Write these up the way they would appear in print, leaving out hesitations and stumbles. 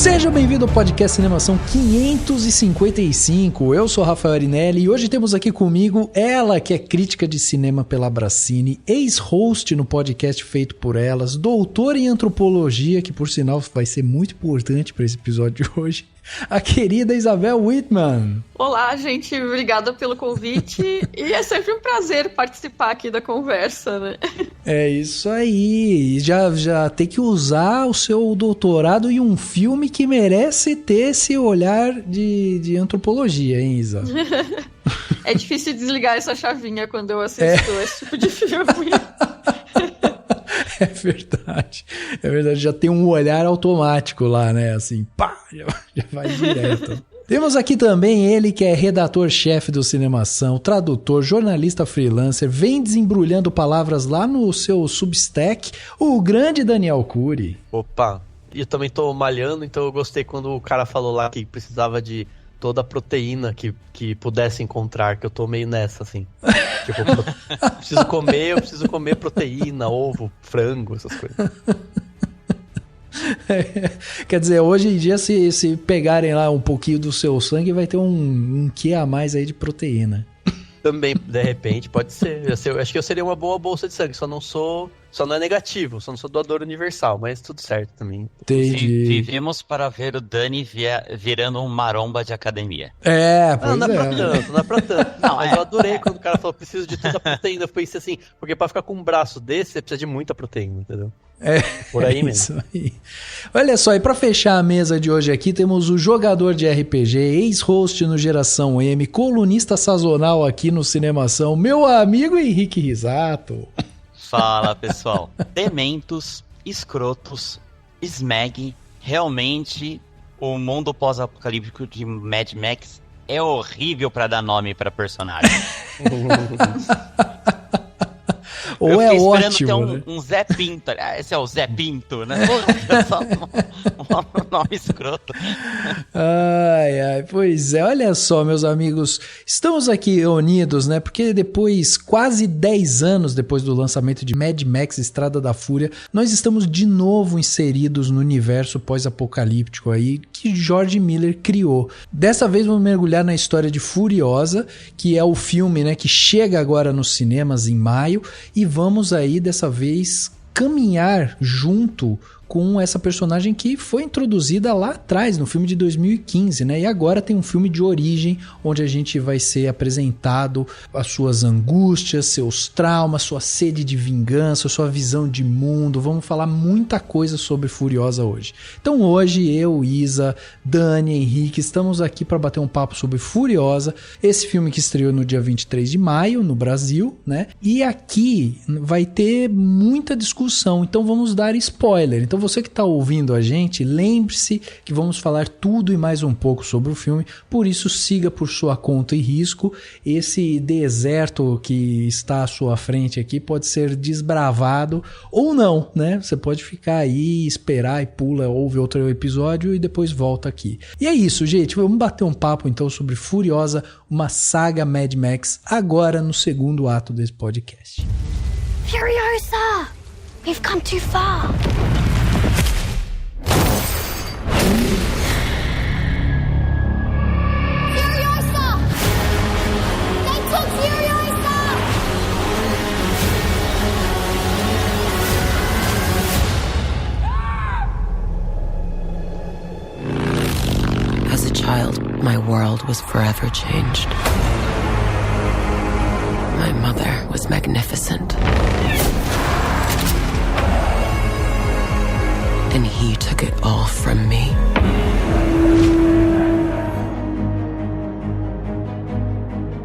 Seja bem-vindo ao podcast Cinemação 555. Eu sou Rafael Arinelli e hoje temos aqui comigo ela, que é crítica de cinema pela Abracine, ex-host no podcast feito por elas, doutora em antropologia, que por sinal vai ser muito importante para esse episódio de hoje, a querida Isabel Whitman. Olá, gente, obrigada pelo convite e é sempre um prazer participar aqui da conversa, né? É isso aí, já tem que usar o seu doutorado em um filme que merece ter esse olhar de antropologia, hein, Isa? É difícil desligar essa chavinha quando eu assisto esse tipo de filme. É verdade, já tem um olhar automático lá, né, assim, pá, já vai direto. Temos aqui também ele que é redator-chefe do Cinemação, tradutor, jornalista freelancer, vem desembrulhando palavras lá no seu Substack, o grande Daniel Cury. Opa, eu também tô malhando, então eu gostei quando o cara falou lá que precisava de toda a proteína que pudesse encontrar, que eu tô meio nessa, assim. Tipo, eu preciso comer proteína, ovo, frango, essas coisas. Quer dizer, hoje em dia, se pegarem lá um pouquinho do seu sangue, vai ter um quê a mais aí de proteína. Também, de repente, pode ser. Eu acho que eu seria uma boa bolsa de sangue, só não é negativo, só não sou doador universal, mas tudo certo também. Entendi. Vivemos para ver o Dani virando um maromba de academia. Não é pra tanto. Não, mas eu adorei quando o cara falou, preciso de toda a proteína. Eu pensei assim, porque pra ficar com um braço desse, você precisa de muita proteína, entendeu? Por aí mesmo. Isso aí. Olha só, e pra fechar a mesa de hoje aqui, temos o jogador de RPG, ex-host no Geração M, colunista sazonal aqui no Cinemação, meu amigo Henrique Risato. Fala, pessoal. Dementos, escrotos, Smeg, realmente o mundo pós-apocalíptico de Mad Max é horrível pra dar nome pra personagem. Ou é ótimo, ter um Zé Pinto. Esse é o Zé Pinto, né? Um nome escroto. Ai, pois é. Olha só, meus amigos, estamos aqui reunidos, né? Porque depois, quase 10 anos depois do lançamento de Mad Max Estrada da Fúria, nós estamos de novo inseridos no universo pós-apocalíptico aí que George Miller criou. Dessa vez vamos mergulhar na história de Furiosa, que é o filme, né, que chega agora nos cinemas em maio, e vamos aí dessa vez caminhar junto com essa personagem que foi introduzida lá atrás, no filme de 2015, né? E agora tem um filme de origem, onde a gente vai ser apresentado as suas angústias, seus traumas, sua sede de vingança, sua visão de mundo. Vamos falar muita coisa sobre Furiosa hoje. Então hoje eu, Isa, Dani, Henrique, estamos aqui para bater um papo sobre Furiosa, esse filme que estreou no dia 23 de maio no Brasil, né? E aqui vai ter muita discussão, então vamos dar spoiler. Então você que está ouvindo a gente, lembre-se que vamos falar tudo e mais um pouco sobre o filme, por isso siga por sua conta e risco. Esse deserto que está à sua frente aqui pode ser desbravado ou não, né? Você pode ficar aí, esperar e pula, ouve outro episódio e depois volta aqui. E é isso, gente, vamos bater um papo então sobre Furiosa, uma saga Mad Max, agora no segundo ato desse podcast. Furiosa! We've come too far! Furiosa! They took Furiosa! As a child, my world was forever changed. My mother was magnificent. And he took it all from me.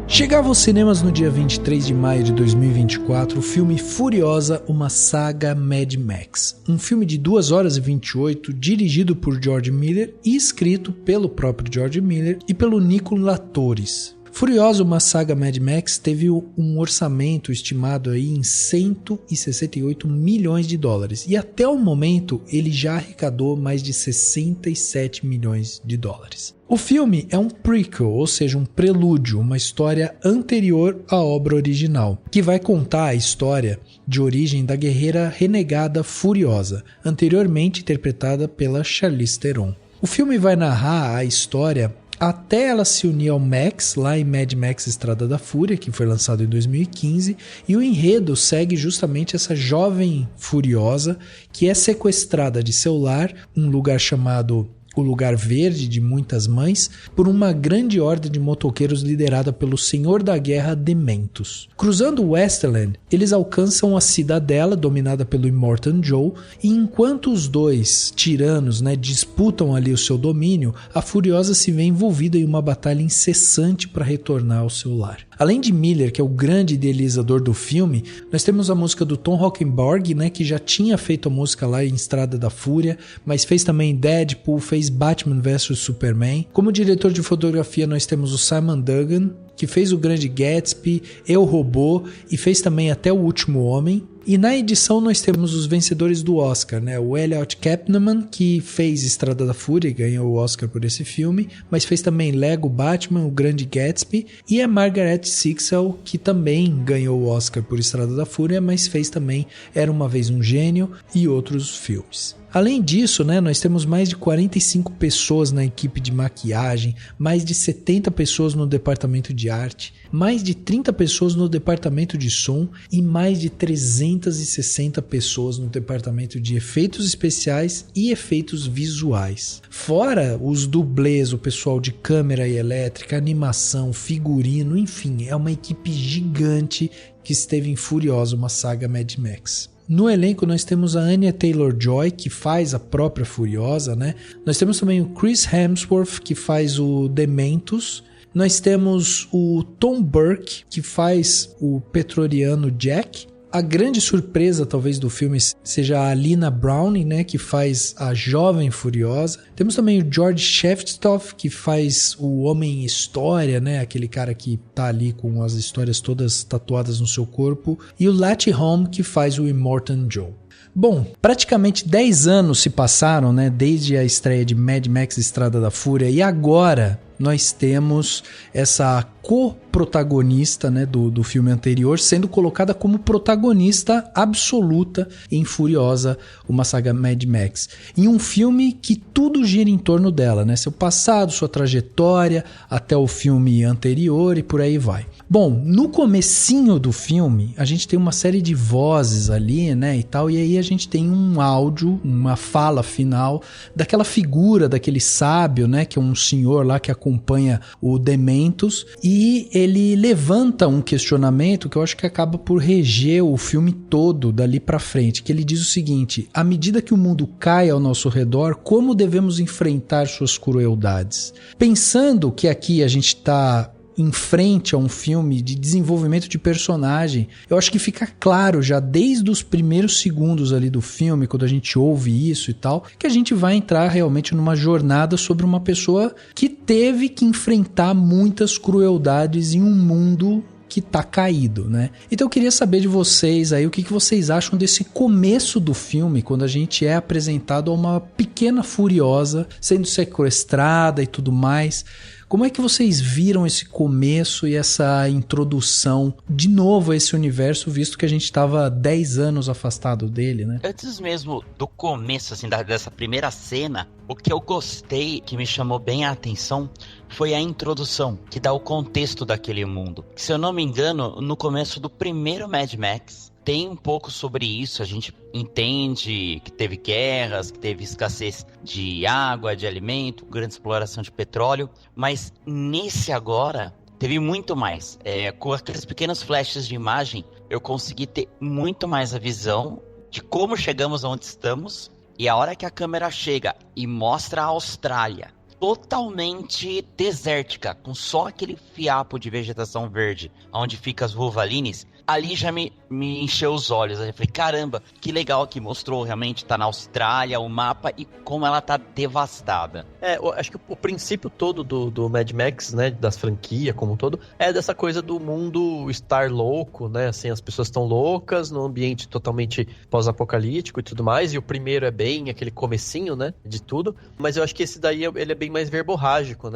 Chegava aos cinemas no dia 23 de maio de 2024 o filme Furiosa, uma saga Mad Max. Um filme de 2 horas e 28, dirigido por George Miller e escrito pelo próprio George Miller e pelo Nicolas Torres. Furiosa, uma saga Mad Max, teve um orçamento estimado aí em 168 milhões de dólares e até o momento ele já arrecadou mais de 67 milhões de dólares. O filme é um prequel, ou seja, um prelúdio, uma história anterior à obra original, que vai contar a história de origem da guerreira renegada Furiosa, anteriormente interpretada pela Charlize Theron. O filme vai narrar a história até ela se unir ao Max, lá em Mad Max Estrada da Fúria, que foi lançado em 2015, e o enredo segue justamente essa jovem furiosa que é sequestrada de seu lar, um lugar chamado o Lugar Verde de Muitas Mães, por uma grande horda de motoqueiros liderada pelo Senhor da Guerra Dementus. Cruzando o Westerland, eles alcançam a cidadela dominada pelo Immortan Joe, e enquanto os dois tiranos, disputam ali o seu domínio, a Furiosa se vê envolvida em uma batalha incessante para retornar ao seu lar. Além de Miller, que é o grande idealizador do filme, nós temos a música do Tom Hockenborg, que já tinha feito a música lá em Estrada da Fúria, mas fez também Deadpool, fez Batman vs Superman. Como diretor de fotografia nós temos o Simon Duggan, que fez O Grande Gatsby, Eu, Robô e fez também Até o Último Homem. E na edição nós temos os vencedores do Oscar, o Elliot Kapneman, que fez Estrada da Fúria e ganhou o Oscar por esse filme, mas fez também Lego Batman, O Grande Gatsby, e a Margaret Sixel, que também ganhou o Oscar por Estrada da Fúria, mas fez também Era Uma Vez um Gênio e outros filmes. Além disso, nós temos mais de 45 pessoas na equipe de maquiagem, mais de 70 pessoas no departamento de arte, mais de 30 pessoas no departamento de som e mais de 360 pessoas no departamento de efeitos especiais e efeitos visuais. Fora os dublês, o pessoal de câmera e elétrica, animação, figurino, enfim, é uma equipe gigante que esteve em Furiosa, uma saga Mad Max. No elenco nós temos a Anya Taylor-Joy, que faz a própria Furiosa, Nós temos também o Chris Hemsworth, que faz o Dementus. Nós temos o Tom Burke, que faz o Pretoriano Jack. A grande surpresa, talvez, do filme seja a Alina Browning, que faz a jovem Furiosa. Temos também o George Sheftoff, que faz o Homem História, aquele cara que tá ali com as histórias todas tatuadas no seu corpo. E o Lathi Holm, que faz o Immortan Joe. Bom, praticamente 10 anos se passaram, desde a estreia de Mad Max Estrada da Fúria, e agora nós temos essa co-protagonista do filme anterior sendo colocada como protagonista absoluta em Furiosa, uma saga Mad Max. Em um filme que tudo gira em torno dela, seu passado, sua trajetória, até o filme anterior e por aí vai. Bom, no comecinho do filme, a gente tem uma série de vozes ali, e tal, e aí a gente tem um áudio, uma fala final daquela figura, daquele sábio, que é um senhor lá que acompanha o Dementus, e ele levanta um questionamento que eu acho que acaba por reger o filme todo dali pra frente, que ele diz o seguinte: à medida que o mundo cai ao nosso redor, como devemos enfrentar suas crueldades? Pensando que aqui a gente tá em frente a um filme de desenvolvimento de personagem, eu acho que fica claro já desde os primeiros segundos ali do filme, quando a gente ouve isso e tal, que a gente vai entrar realmente numa jornada sobre uma pessoa que teve que enfrentar muitas crueldades em um mundo que tá caído, Então eu queria saber de vocês aí o que vocês acham desse começo do filme, quando a gente é apresentado a uma pequena Furiosa sendo sequestrada e tudo mais. Como é que vocês viram esse começo e essa introdução de novo a esse universo, visto que a gente estava 10 anos afastado dele, Antes mesmo do começo, dessa primeira cena, o que eu gostei, que me chamou bem a atenção, foi a introdução, que dá o contexto daquele mundo. Se eu não me engano, no começo do primeiro Mad Max, tem um pouco sobre isso. A gente entende que teve guerras, que teve escassez de água, de alimento, grande exploração de petróleo, mas nesse agora teve muito mais. Com aqueles pequenos flashes de imagem, eu consegui ter muito mais a visão de como chegamos onde estamos, e a hora que a câmera chega e mostra a Austrália totalmente desértica, com só aquele fiapo de vegetação verde, onde fica as vulvalines, ali já me encheu os olhos. Eu falei, caramba, que legal que mostrou realmente, tá na Austrália, o mapa e como ela tá devastada. Eu acho que o princípio todo do Mad Max, das franquias como um todo, é dessa coisa do mundo estar louco, assim, as pessoas estão loucas, num ambiente totalmente pós-apocalíptico e tudo mais, e o primeiro é bem aquele comecinho, de tudo, mas eu acho que esse daí, ele é bem mais verborrágico,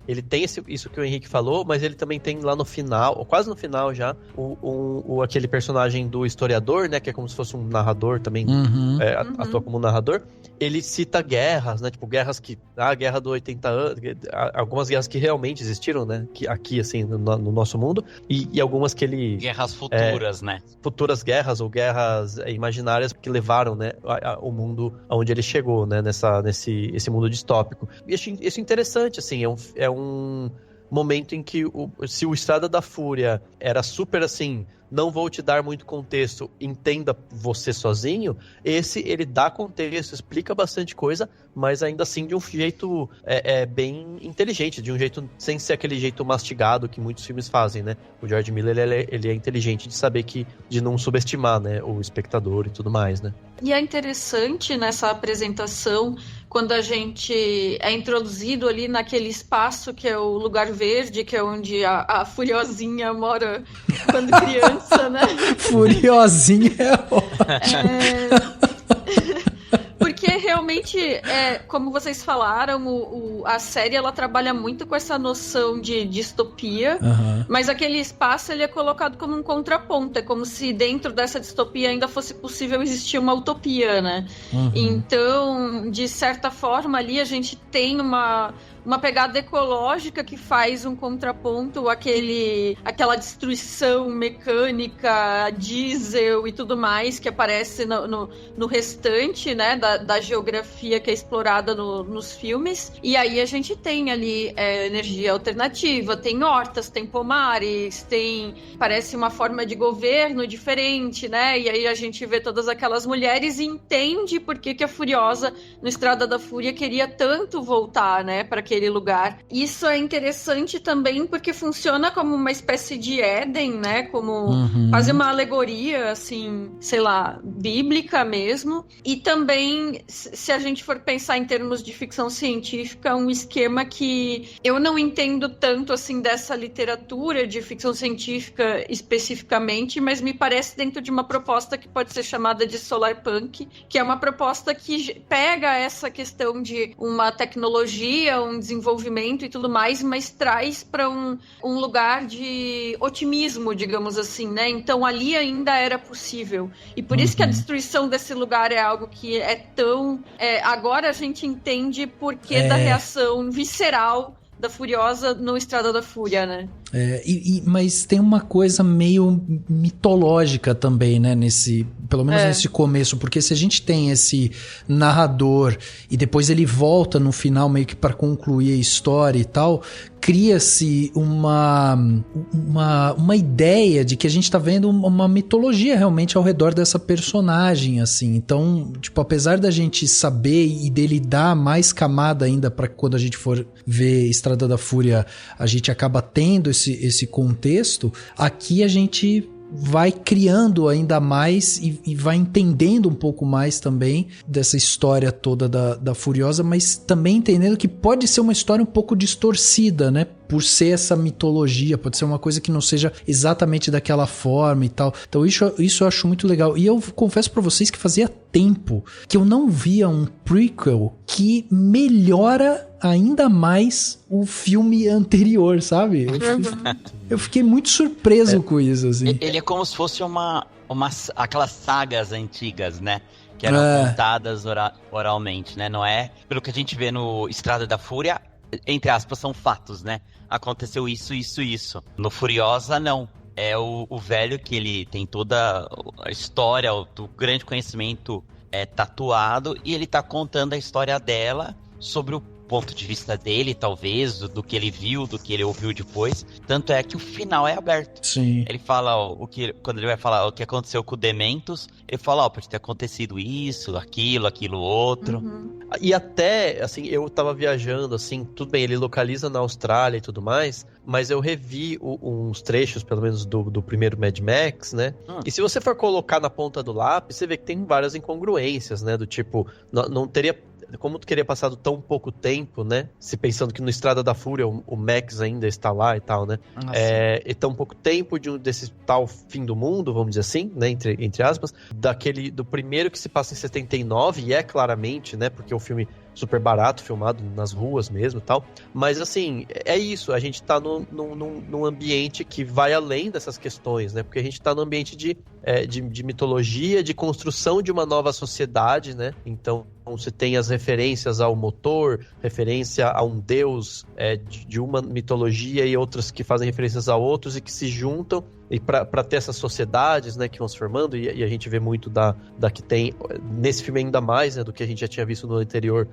ele tem isso que o Henrique falou, mas ele também tem lá no final, ou quase no final já, aquele personagem do historiador, né, que é como se fosse um narrador também, atua como narrador. Ele cita guerras, né, tipo guerras que, a guerra do 80 anos, algumas guerras que realmente existiram, né, que aqui, assim, no nosso mundo, e algumas que ele... Guerras futuras, né? Futuras guerras ou guerras imaginárias que levaram, né, o mundo aonde ele chegou, né, nesse mundo distópico. E acho isso interessante, assim, é um momento em que se o Estrada da Fúria era super assim, não vou te dar muito contexto, entenda você sozinho, ele dá contexto, explica bastante coisa, mas ainda assim de um jeito bem inteligente, de um jeito sem ser aquele jeito mastigado que muitos filmes fazem, né? O George Miller, ele é inteligente de saber de não subestimar, né, o espectador e tudo mais, né? E é interessante nessa apresentação, quando a gente é introduzido ali naquele espaço que é o lugar verde, que é onde a Furiosinha mora quando criança, né? Furiosinha é ótimo. Porque realmente, como vocês falaram, a série ela trabalha muito com essa noção de distopia, mas aquele espaço ele é colocado como um contraponto, é como se dentro dessa distopia ainda fosse possível existir uma utopia, né? Então, de certa forma ali a gente tem uma pegada ecológica que faz um contraponto àquela destruição mecânica, diesel e tudo mais que aparece no restante, né, da geografia que é explorada nos filmes. E aí a gente tem ali energia alternativa, tem hortas, tem pomares, parece uma forma de governo diferente, né? E aí a gente vê todas aquelas mulheres e entende por que a Furiosa no Estrada da Fúria queria tanto voltar, né, para aquele lugar. Isso é interessante também porque funciona como uma espécie de Éden, né, como quase uma alegoria, assim, sei lá, bíblica mesmo. E também, se a gente for pensar em termos de ficção científica, um esquema que eu não entendo tanto, assim, dessa literatura de ficção científica especificamente, mas me parece dentro de uma proposta que pode ser chamada de solarpunk, que é uma proposta que pega essa questão de uma tecnologia, um desenvolvimento e tudo mais, mas traz para um lugar de otimismo, digamos assim, né? Então ali ainda era possível. E por isso que a destruição desse lugar é algo que é tão... agora a gente entende por que da reação visceral da Furiosa no Estrada da Fúria, né? Mas tem uma coisa meio mitológica também, né? Pelo menos nesse começo, porque se a gente tem esse narrador e depois ele volta no final meio que para concluir a história e tal, cria-se uma ideia de que a gente tá vendo uma mitologia realmente ao redor dessa personagem, assim. Então, tipo, apesar da gente saber e dele dar mais camada ainda para quando a gente for ver Estrada da Fúria, a gente acaba tendo esse contexto, aqui a gente vai criando ainda mais e vai entendendo um pouco mais também dessa história toda da Furiosa, mas também entendendo que pode ser uma história um pouco distorcida, né? Por ser essa mitologia, pode ser uma coisa que não seja exatamente daquela forma e tal. Então isso eu acho muito legal. E eu confesso pra vocês que fazia tempo que eu não via um prequel que melhora ainda mais o filme anterior, sabe? Eu fiquei muito surpreso com isso, assim. Ele é como se fosse aquelas sagas antigas, né? Que eram contadas oralmente, né? Não é? Pelo que a gente vê no Estrada da Fúria, entre aspas, são fatos, né? Aconteceu isso, isso, isso. No Furiosa, não. É o velho que ele tem toda a história, o grande conhecimento tatuado, e ele tá contando a história dela sobre o ponto de vista dele, talvez, do que ele viu, do que ele ouviu depois. Tanto é que o final é aberto. Sim. Ele fala, quando ele vai falar o que aconteceu com o Dementos, ele fala, pode ter acontecido isso, aquilo outro. E até, assim, eu tava viajando, assim, tudo bem, ele localiza na Austrália e tudo mais, mas eu revi uns trechos, pelo menos, do primeiro Mad Max, né? E se você for colocar na ponta do lápis, você vê que tem várias incongruências, né? Do tipo, não teria... Como tu queria passado tão pouco tempo, né? Se pensando que no Estrada da Fúria o Max ainda está lá e tal, né? E tão pouco tempo desse tal fim do mundo, vamos dizer assim, né? Entre aspas, do primeiro que se passa em 79, e claramente, né? Porque o filme super barato, filmado nas ruas mesmo e tal. Mas assim, é isso, a gente tá num ambiente que vai além dessas questões, né? Porque a gente tá num ambiente de mitologia, de construção de uma nova sociedade, né? Então você tem as referências ao motor, referência a um deus de uma mitologia e outras que fazem referências a outros e que se juntam e para ter essas sociedades, né, que vão se formando, e a gente vê muito da que tem nesse filme ainda mais, né, do que a gente já tinha visto no anterior,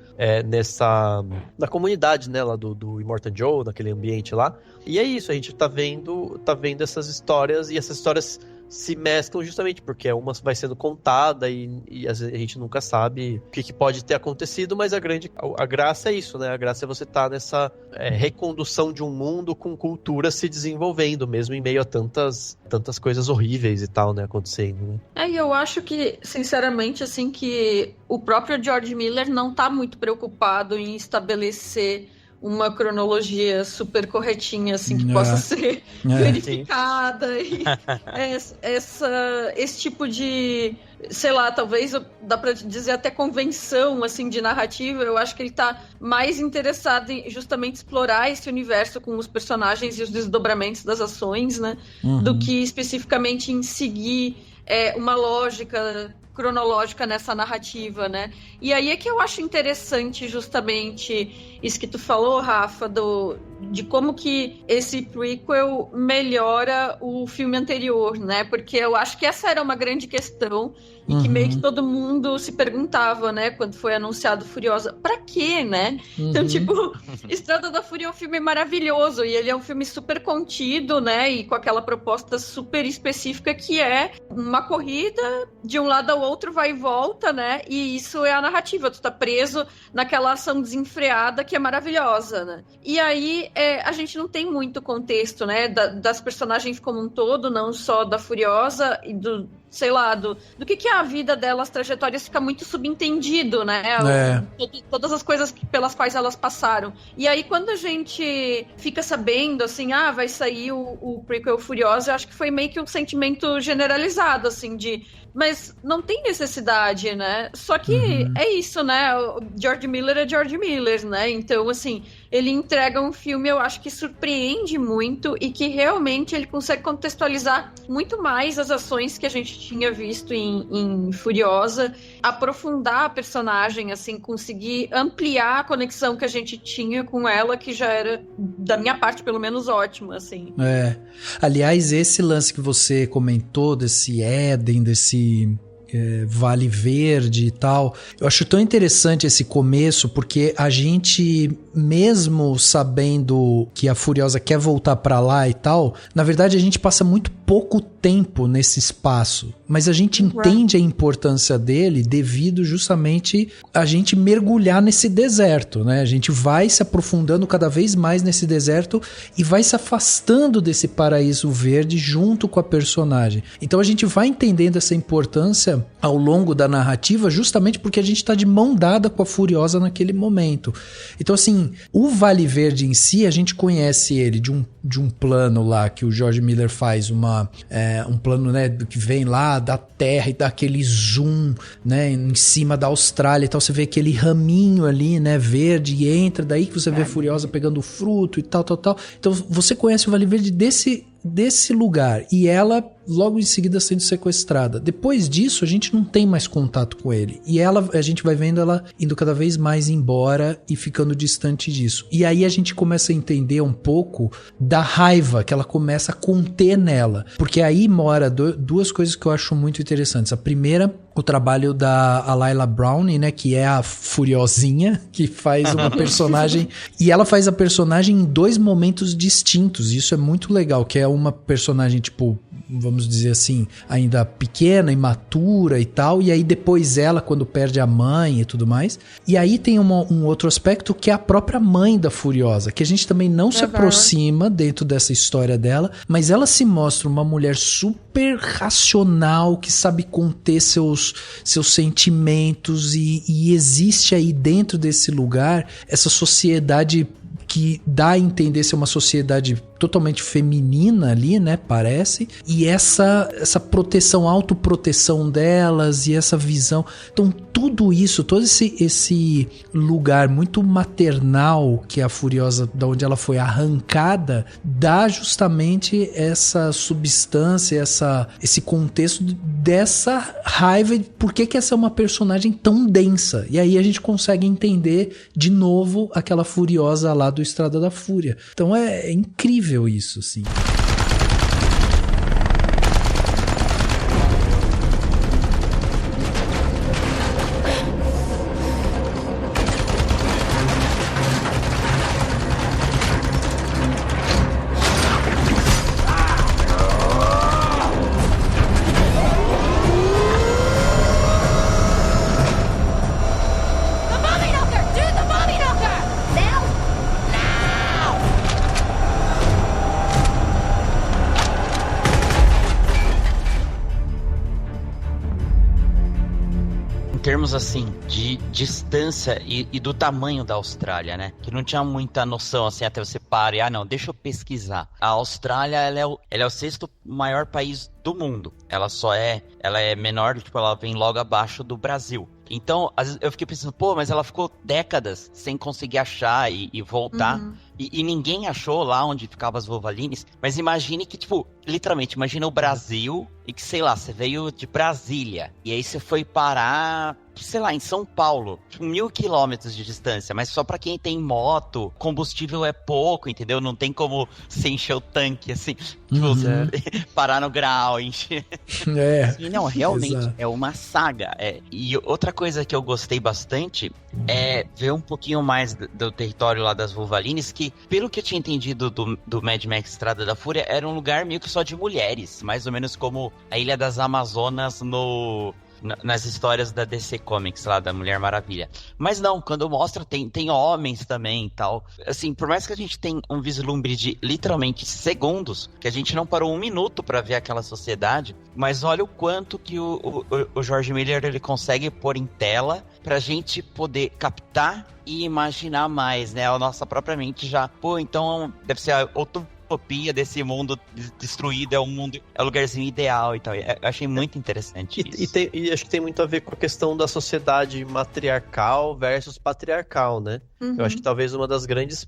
na comunidade, né, lá do Immortan Joe, naquele ambiente lá. E é isso, a gente tá vendo essas histórias, e essas histórias se mesclam justamente porque uma vai sendo contada e a gente nunca sabe o que pode ter acontecido, mas a graça é isso, né? A graça é você estar nessa recondução de um mundo com cultura se desenvolvendo, mesmo em meio a tantas coisas horríveis e tal, né, acontecendo, né? E eu acho que, sinceramente, assim, que o próprio George Miller não tá muito preocupado em estabelecer uma cronologia super corretinha, assim, que possa ser verificada. E esse tipo de, sei lá, talvez dá pra dizer até convenção, assim, de narrativa. Eu acho que ele tá mais interessado em justamente explorar esse universo com os personagens e os desdobramentos das ações, né? Do que especificamente em seguir uma lógica cronológica nessa narrativa, né? E aí é que eu acho interessante justamente isso que tu falou, Rafa, de como que esse prequel melhora o filme anterior, né? Porque eu acho que essa era uma grande questão e que meio que todo mundo se perguntava, né? Quando foi anunciado Furiosa, pra quê, né? Então, tipo, Estrada da Fúria é um filme maravilhoso e ele é um filme super contido, né? E com aquela proposta super específica que é uma corrida de um lado ao outro, vai e volta, né? E isso é a narrativa, tu tá preso naquela ação desenfreada que é maravilhosa, né? E aí a gente não tem muito contexto, né? Das personagens como um todo, não só da Furiosa e do que é a vida delas, as trajetórias, fica muito subentendido, né? Todas as coisas pelas quais elas passaram. E aí, quando a gente fica sabendo, assim, vai sair o prequel Furiosa, eu acho que foi meio que um sentimento generalizado, assim, mas não tem necessidade, né? Só que é isso, né? O George Miller é George Miller, né? Então, assim, ele entrega um filme, eu acho que surpreende muito e que realmente ele consegue contextualizar muito mais as ações que a gente tinha visto em Furiosa, aprofundar a personagem, assim, conseguir ampliar a conexão que a gente tinha com ela, que já era, da minha parte, pelo menos, ótima, assim. Aliás, esse lance que você comentou, desse Éden, desse Vale Verde e tal, eu acho tão interessante esse começo, porque a gente, mesmo sabendo que a Furiosa quer voltar pra lá e tal, na verdade a gente passa muito pouco tempo nesse espaço, mas a gente entende a importância dele devido justamente a gente mergulhar nesse deserto, né? A gente vai se aprofundando cada vez mais nesse deserto e vai se afastando desse paraíso verde junto com a personagem. Então a gente vai entendendo essa importância ao longo da narrativa, justamente porque a gente está de mão dada com a Furiosa naquele momento. Então, assim, o Vale Verde em si, a gente conhece ele de um plano lá que o George Miller faz, um plano, né, que vem lá da Terra e dá aquele zoom, né, em cima da Austrália e tal, você vê aquele raminho ali, né, verde, e entra, daí que você vê a Furiosa pegando fruto e tal. Então você conhece o Vale Verde desse lugar, e ela logo em seguida sendo sequestrada. Depois disso, a gente não tem mais contato com ele. E a gente vai vendo ela indo cada vez mais embora e ficando distante disso. E aí a gente começa a entender um pouco da raiva que ela começa a conter nela. Porque aí mora duas coisas que eu acho muito interessantes. A primeira, o trabalho da Laila Browne, né, que é a Furiosinha, que faz uma personagem, e ela faz a personagem em dois momentos distintos. Isso é muito legal, que é uma personagem, tipo, vamos dizer assim, ainda pequena, imatura e tal, e aí depois ela, quando perde a mãe e tudo mais. E aí tem um outro aspecto que é a própria mãe da Furiosa, que a gente também não se aproxima dentro dessa história dela, mas ela se mostra uma mulher super racional, que sabe conter seus sentimentos, e existe aí dentro desse lugar essa sociedade que dá a entender ser uma sociedade totalmente feminina ali, né, parece, e essa proteção, autoproteção delas e essa visão. Então tudo isso, todo esse lugar muito maternal que a Furiosa, da onde ela foi arrancada, dá justamente essa substância, esse contexto dessa raiva, de por que essa é uma personagem tão densa. E aí a gente consegue entender de novo aquela Furiosa lá do Estrada da Fúria. Então é incrível isso, assim. Termos assim de distância e do tamanho da Austrália, né? Que não tinha muita noção assim, até você para e não, deixa eu pesquisar. A Austrália, ela é o 6º maior país do mundo. Ela é menor, tipo, ela vem logo abaixo do Brasil. Então, às vezes eu fiquei pensando, mas ela ficou décadas sem conseguir achar e voltar. Uhum. E ninguém achou lá onde ficavam as Vuvalines. Mas imagine que, tipo, literalmente, imagina o Brasil e que, sei lá, você veio de Brasília. E aí você foi parar, sei lá, em São Paulo. 1.000 quilômetros de distância. Mas só pra quem tem moto, combustível é pouco, entendeu? Não tem como você encher o tanque, assim. Tipo, parar no grau, encher. E não, realmente, exato. É uma saga. E outra coisa que eu gostei bastante é ver um pouquinho mais do território lá das Vuvalines, que, pelo que eu tinha entendido do Mad Max Estrada da Fúria, era um lugar meio que só de mulheres, mais ou menos como a Ilha das Amazonas nas histórias da DC Comics lá, da Mulher Maravilha. Mas não, quando mostra, tem homens também e tal. Assim, por mais que a gente tenha um vislumbre de literalmente segundos, que a gente não parou 1 minuto pra ver aquela sociedade, mas olha o quanto que o George Miller, ele consegue pôr em tela pra gente poder captar e imaginar mais, né? A nossa própria mente já, então deve ser outro utopia desse mundo destruído, é o lugarzinho ideal e tal. Eu achei muito interessante isso. E acho que tem muito a ver com a questão da sociedade matriarcal versus patriarcal, né? Uhum. Eu acho que talvez uma das grandes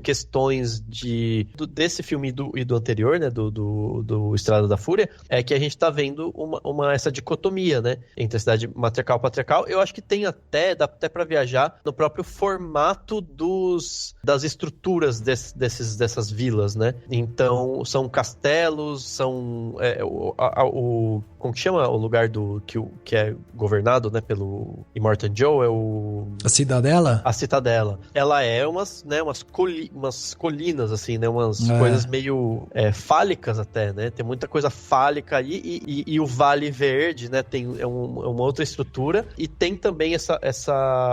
questões desse filme e do anterior, né? Do Estrada da Fúria, é que a gente tá vendo essa dicotomia, né? Entre a cidade matriarcal e patriarcal. Eu acho que dá até pra viajar no próprio formato das estruturas dessas vilas, né? Então, são castelos, são como que chama o lugar que é governado, né, pelo Immortan Joe? A Cidadela? A Cidadela. Ela é umas colinas, assim, né, umas coisas meio fálicas até, né? Tem muita coisa fálica aí e o Vale Verde, né, é uma outra estrutura, e tem também essa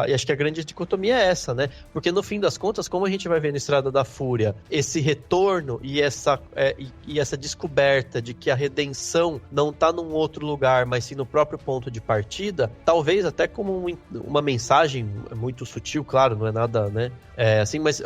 e acho que a grande dicotomia é essa, né? Porque no fim das contas, como a gente vai ver no Estrada da Fúria, esse retorno e essa descoberta de que a redenção não tá num outro lugar, mas sim no próprio ponto de partida, talvez até como uma mensagem muito sutil, claro, não é nada, né? Assim, mas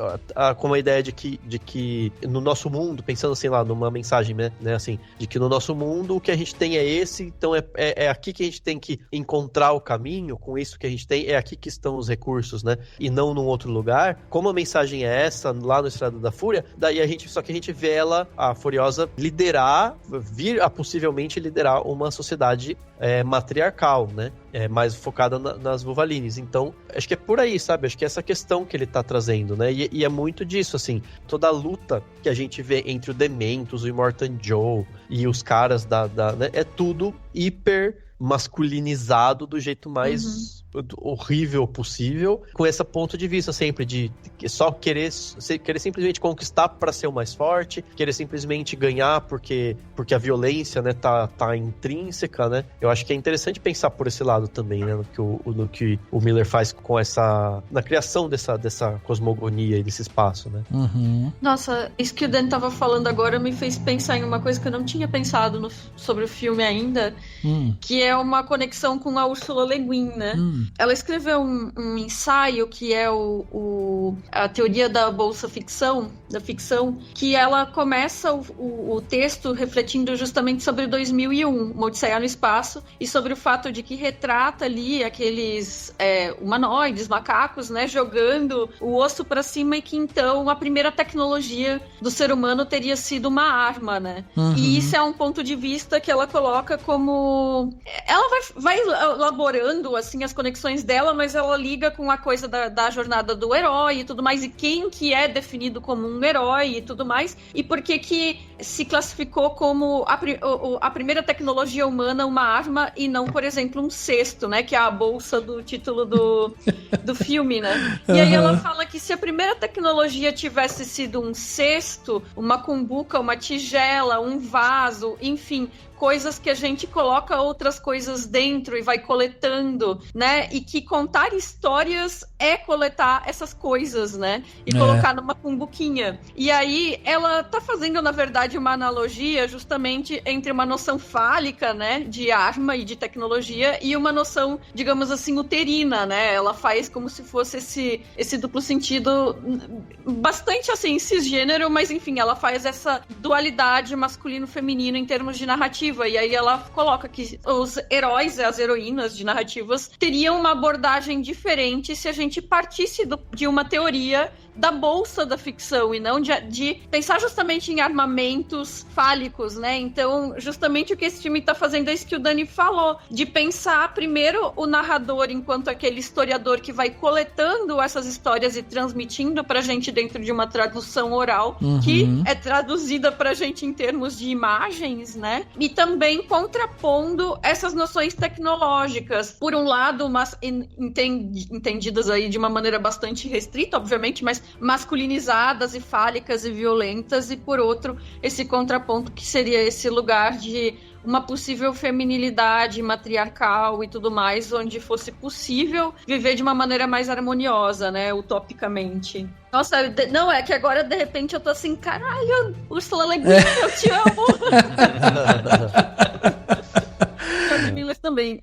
com a ideia de que no nosso mundo, pensando assim lá, numa mensagem, né, assim, de que no nosso mundo o que a gente tem é esse, então é aqui que a gente tem que encontrar o caminho, com isso que a gente tem, é aqui que estão os recursos, né? E não num outro lugar. Como a mensagem é essa, lá no Estrada da Fúria, daí a gente vê ela, a Furiosa, vir a possivelmente liderar uma sociedade matriarcal, né? Mais focada nas Vuvalines. Então, acho que é por aí, sabe? Acho que é essa questão que ele tá trazendo, né? E é muito disso, assim, toda a luta que a gente vê entre o Dementos, o Immortan Joe e os caras né? É tudo hiper masculinizado do jeito mais horrível possível, com esse ponto de vista sempre de só querer simplesmente conquistar para ser o mais forte, querer simplesmente ganhar porque a violência, né, tá intrínseca, né? Eu acho que é interessante pensar por esse lado também, né, no que o Miller faz com na criação dessa cosmogonia e desse espaço, né? Uhum. Nossa, isso que o Dan tava falando agora me fez pensar em uma coisa que eu não tinha pensado sobre o filme ainda, que é uma conexão com a Ursula Le Guin, né? Ela escreveu um ensaio que é a teoria da bolsa da ficção, que ela começa o texto refletindo justamente sobre 2001, uma Odisseia no Espaço, e sobre o fato de que retrata ali aqueles humanoides, macacos, né, jogando o osso para cima, e que então a primeira tecnologia do ser humano teria sido uma arma, né? E isso é um ponto de vista que ela coloca como... Ela vai elaborando, assim, as conexões dela, mas ela liga com a coisa da jornada do herói e tudo mais, e quem que é definido como um herói e tudo mais, e por que se classificou como a primeira tecnologia humana uma arma e não, por exemplo, um cesto, né? Que é a bolsa do título do filme, né? E aí ela fala que se a primeira tecnologia tivesse sido um cesto, uma cumbuca, uma tigela, um vaso, enfim... coisas que a gente coloca outras coisas dentro e vai coletando, né? E que contar histórias é coletar essas coisas, né? E colocar numa cumbuquinha. E aí ela tá fazendo, na verdade, uma analogia justamente entre uma noção fálica, né? De arma e de tecnologia e uma noção, digamos assim, uterina, né? Ela faz como se fosse esse duplo sentido bastante, assim, cisgênero, mas enfim, ela faz essa dualidade masculino-feminino em termos de narrativa. E aí ela coloca que os heróis e as heroínas de narrativas teriam uma abordagem diferente se a gente partisse de uma teoria da bolsa da ficção e não de pensar justamente em armamentos fálicos, né? Então, justamente o que esse filme tá fazendo é isso que o Dani falou, de pensar primeiro o narrador enquanto aquele historiador que vai coletando essas histórias e transmitindo pra gente dentro de uma tradução oral, que é traduzida pra gente em termos de imagens, né? E também contrapondo essas noções tecnológicas, por um lado, mas entendidas aí de uma maneira bastante restrita, obviamente, mas masculinizadas e fálicas e violentas, e por outro, esse contraponto que seria esse lugar de uma possível feminilidade matriarcal e tudo mais, onde fosse possível viver de uma maneira mais harmoniosa, né, utopicamente. Nossa, não, é que agora, de repente, eu tô assim, caralho, Ursula Le Guin, eu te amo! George Miller também.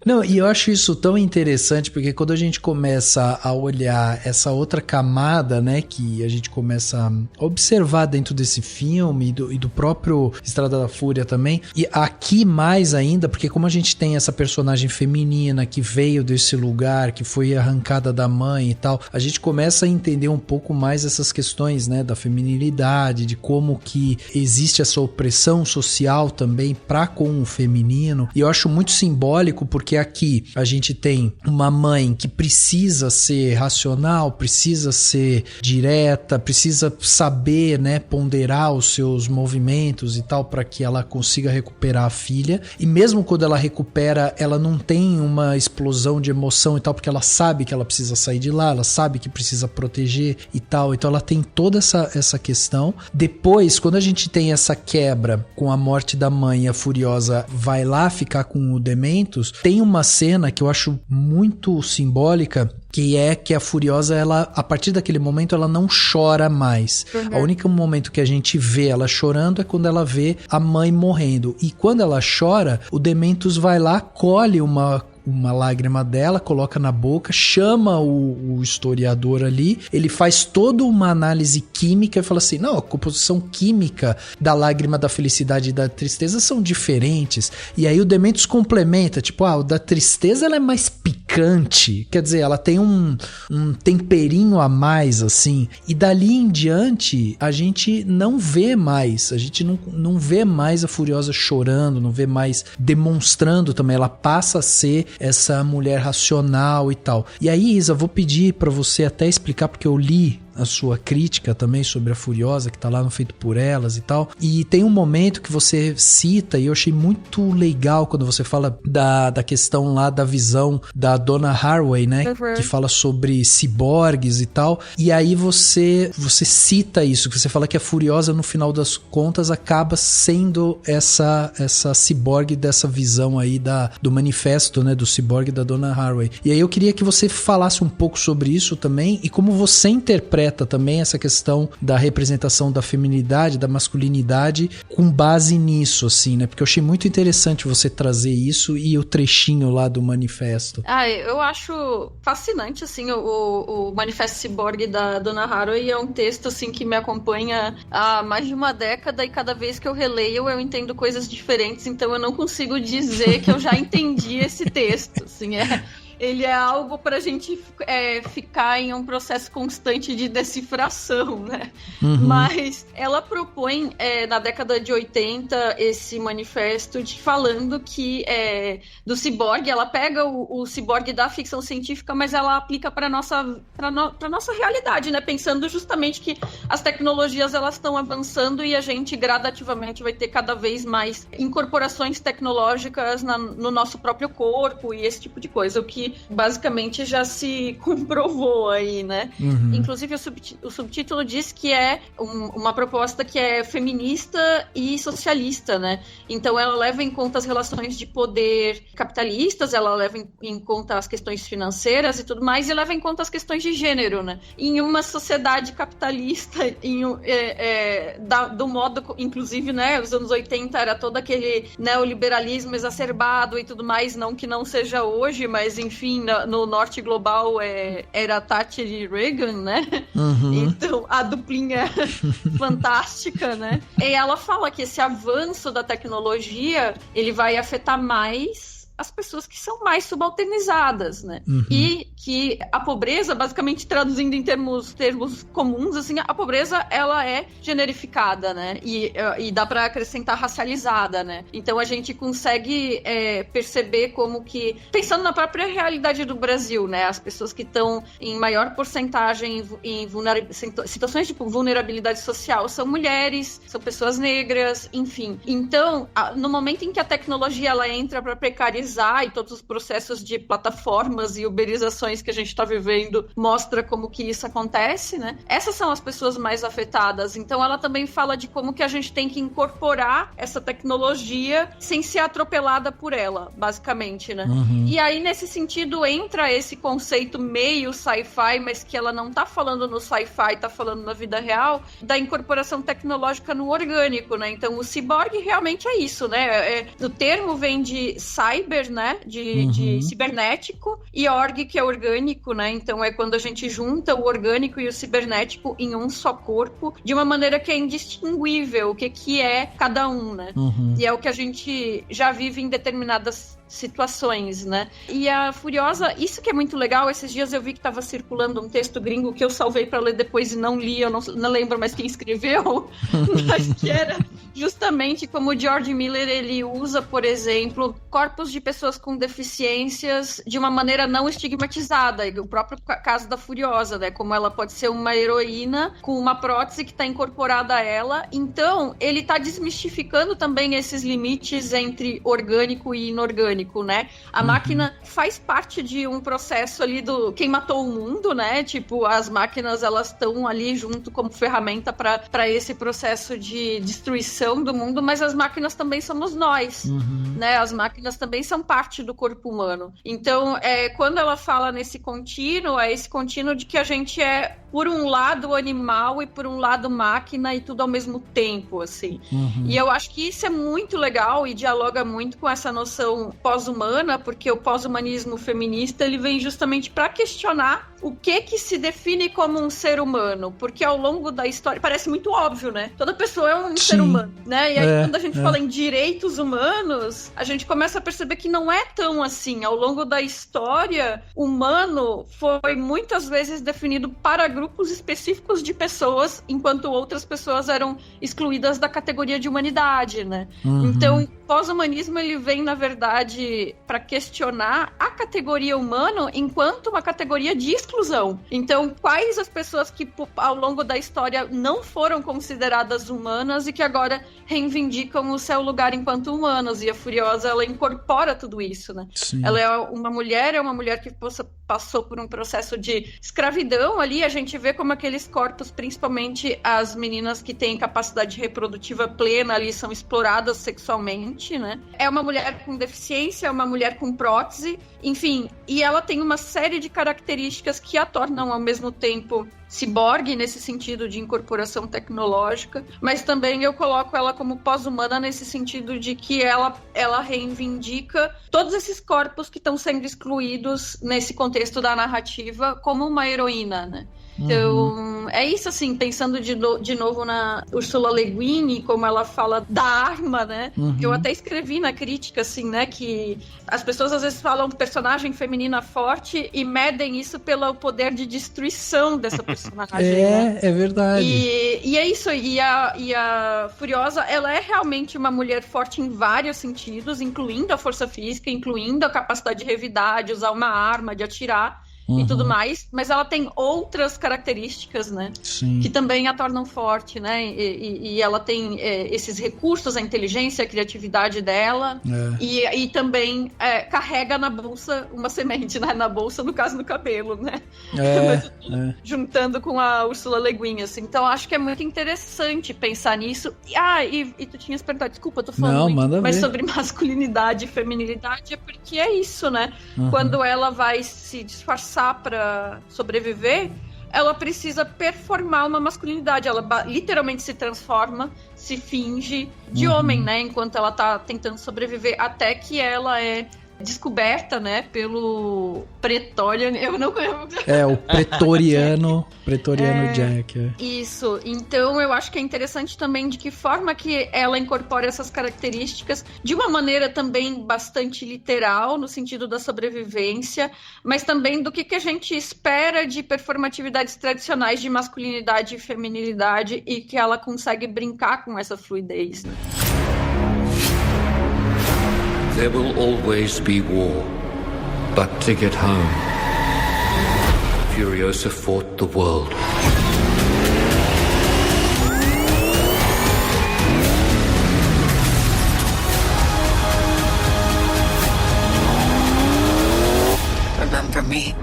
Não, e eu acho isso tão interessante, porque quando a gente começa a olhar essa outra camada, né, que a gente começa a observar dentro desse filme e do próprio Estrada da Fúria também, e aqui mais ainda, porque como a gente tem essa personagem feminina que veio desse lugar, que foi arrancada da mãe e tal, a gente começa a entender um pouco mais essas questões, né, da feminilidade, de como que existe essa opressão social também pra com o feminino, e eu acho muito simbólico, porque aqui a gente tem uma mãe que precisa ser racional, precisa ser direta, precisa saber, né, ponderar os seus movimentos e tal para que ela consiga recuperar a filha, e mesmo quando ela recupera, ela não tem uma explosão de emoção e tal, porque ela sabe que ela precisa sair de lá, ela sabe que precisa proteger e tal, então ela tem toda essa questão. Depois, quando a gente tem essa quebra com a morte da mãe, a Furiosa vai lá ficar com o Dementos, tem uma cena que eu acho muito simbólica, que é que a Furiosa, ela, a partir daquele momento, ela não chora mais. O único momento que a gente vê ela chorando é quando ela vê a mãe morrendo. E quando ela chora, o Dementos vai lá, colhe uma lágrima dela, coloca na boca, chama o historiador ali, ele faz toda uma análise química e fala assim, não, a composição química da lágrima da felicidade e da tristeza são diferentes, e aí o Dementos complementa, tipo, o da tristeza ela é mais picante, quer dizer, ela tem um temperinho a mais, assim, e dali em diante a gente não vê mais, a gente não vê mais a Furiosa chorando, não vê mais demonstrando também, ela passa a ser essa mulher racional e tal. E aí, Isa, vou pedir pra você até explicar, porque eu li a sua crítica também sobre a Furiosa, que tá lá no Feito por Elas e tal, e tem um momento que você cita, e eu achei muito legal quando você fala da questão lá da visão da Donna Haraway, né, que fala sobre ciborgues e tal, e aí você cita isso, que você fala que a Furiosa no final das contas acaba sendo essa ciborgue dessa visão aí do manifesto, né, do ciborgue da Donna Haraway. E aí eu queria que você falasse um pouco sobre isso também, e como você interpreta completa também essa questão da representação da feminilidade, da masculinidade, com base nisso, assim, né? Porque eu achei muito interessante você trazer isso e o trechinho lá do manifesto. Eu acho fascinante, assim, o Manifesto Ciborgue da Donna Haraway. É um texto, assim, que me acompanha há mais de uma década, e cada vez que eu releio eu entendo coisas diferentes, então eu não consigo dizer que eu já entendi esse texto, assim, ele é algo para a gente ficar em um processo constante de decifração, né? Mas ela propõe, na década de 80, esse manifesto falando que do ciborgue. Ela pega o ciborgue da ficção científica, mas ela aplica para nossa realidade, né? Pensando justamente que as tecnologias elas estão avançando e a gente gradativamente vai ter cada vez mais incorporações tecnológicas no nosso próprio corpo e esse tipo de coisa, o que basicamente já se comprovou aí, né? Inclusive o subtítulo diz que é uma proposta que é feminista e socialista, né? Então ela leva em conta as relações de poder capitalistas, ela leva em conta as questões financeiras e tudo mais, e leva em conta as questões de gênero, né? Em uma sociedade capitalista, do modo, inclusive, né? Os anos 80 era todo aquele neoliberalismo exacerbado e tudo mais, não que não seja hoje, mas enfim, no norte global era Thatcher e Reagan, né? Então a duplinha fantástica, né? E ela fala que esse avanço da tecnologia ele vai afetar mais as pessoas que são mais subalternizadas, né? E que a pobreza, basicamente traduzindo em termos comuns, assim, a pobreza, ela é generificada, né? E dá para acrescentar racializada, né? Então a gente consegue perceber como que, pensando na própria realidade do Brasil, né? As pessoas que estão em maior porcentagem em situações de vulnerabilidade social são mulheres, são pessoas negras, enfim. Então, no momento em que a tecnologia ela entra para precarizar, e todos os processos de plataformas e uberizações que a gente está vivendo mostra como que isso acontece, né? Essas são as pessoas mais afetadas. Então ela também fala de como que a gente tem que incorporar essa tecnologia sem ser atropelada por ela, basicamente, né? E aí, nesse sentido, entra esse conceito meio sci-fi, mas que ela não tá falando no sci-fi, tá falando na vida real, da incorporação tecnológica no orgânico, né? Então o ciborgue realmente é isso, né? O termo vem de cyber, né, de cibernético, e org, que é orgânico, né, então é quando a gente junta o orgânico e o cibernético em um só corpo, de uma maneira que é indistinguível o que é cada um, né, e é o que a gente já vive em determinadas situações, né? E a Furiosa, isso que é muito legal, esses dias eu vi que estava circulando um texto gringo que eu salvei para ler depois e não li, eu não lembro mais quem escreveu, mas que era justamente como o George Miller, ele usa, por exemplo, corpos de pessoas com deficiências de uma maneira não estigmatizada, o próprio caso da Furiosa, né? Como ela pode ser uma heroína com uma prótese que está incorporada a ela, então ele está desmistificando também esses limites entre orgânico e inorgânico, né? A máquina faz parte de um processo ali do quem matou o mundo, né? Tipo, as máquinas, elas estão ali junto como ferramenta para esse processo de destruição do mundo, mas as máquinas também somos nós, né? As máquinas também são parte do corpo humano. Então, quando ela fala nesse contínuo, é esse contínuo de que a gente é, por um lado, animal e por um lado, máquina, e tudo ao mesmo tempo, assim. E eu acho que isso é muito legal e dialoga muito com essa noção pós-humana, porque o pós-humanismo feminista, ele vem justamente para questionar o que se define como um ser humano, porque ao longo da história, parece muito óbvio, né? Toda pessoa é um ser humano, né? E aí quando a gente fala em direitos humanos, a gente começa a perceber que não é tão assim. Ao longo da história, humano foi muitas vezes definido para grupos específicos de pessoas, enquanto outras pessoas eram excluídas da categoria de humanidade, né? Então, pós-humanismo, ele vem, na verdade, para questionar a categoria humano enquanto uma categoria de exclusão. Então, quais as pessoas que ao longo da história não foram consideradas humanas e que agora reivindicam o seu lugar enquanto humanas? E a Furiosa, ela incorpora tudo isso, né? Sim. Ela é uma mulher que passou por um processo de escravidão ali. A gente vê como aqueles corpos, principalmente as meninas que têm capacidade reprodutiva plena ali, são exploradas sexualmente. mente, né? É uma mulher com deficiência, é uma mulher com prótese, enfim, e ela tem uma série de características que a tornam ao mesmo tempo ciborgue nesse sentido de incorporação tecnológica, mas também eu coloco ela como pós-humana nesse sentido de que ela reivindica todos esses corpos que estão sendo excluídos nesse contexto da narrativa como uma heroína, né? Então, é isso, assim, pensando de novo na Ursula Le Guin, como ela fala da arma, né? Eu até escrevi na crítica, assim, né, que as pessoas às vezes falam personagem feminina forte e medem isso pelo poder de destruição dessa personagem. Né? É verdade. E é isso, e a Furiosa, ela é realmente uma mulher forte em vários sentidos, incluindo a força física, incluindo a capacidade de revidar, de usar uma arma, de atirar. E tudo mais, mas ela tem outras características, né? Sim. Que também a tornam forte, né? E ela tem esses recursos, a inteligência, a criatividade dela. E também carrega na bolsa uma semente, né? Na bolsa, no caso, no cabelo, né? Juntando com a Ursula Le Guin, assim. Então, acho que é muito interessante pensar nisso. E tu tinhas perguntado, desculpa, eu tô falando Não, muito, manda mas ver. sobre masculinidade e feminilidade, é porque é isso, né? Quando ela vai se disfarçar para sobreviver, ela precisa performar uma masculinidade. Ela literalmente se transforma, se finge de homem, né? Enquanto ela tá tentando sobreviver, até que ela é descoberta, né, pelo Pretorian, eu não lembro. O Pretoriano Jack. Isso, então eu acho que é interessante também de que forma que ela incorpora essas características de uma maneira também bastante literal, no sentido da sobrevivência, mas também do que a gente espera de performatividades tradicionais de masculinidade e feminilidade e que ela consegue brincar com essa fluidez, né? There will always be war, but to get home, Furiosa fought the world. Remember me.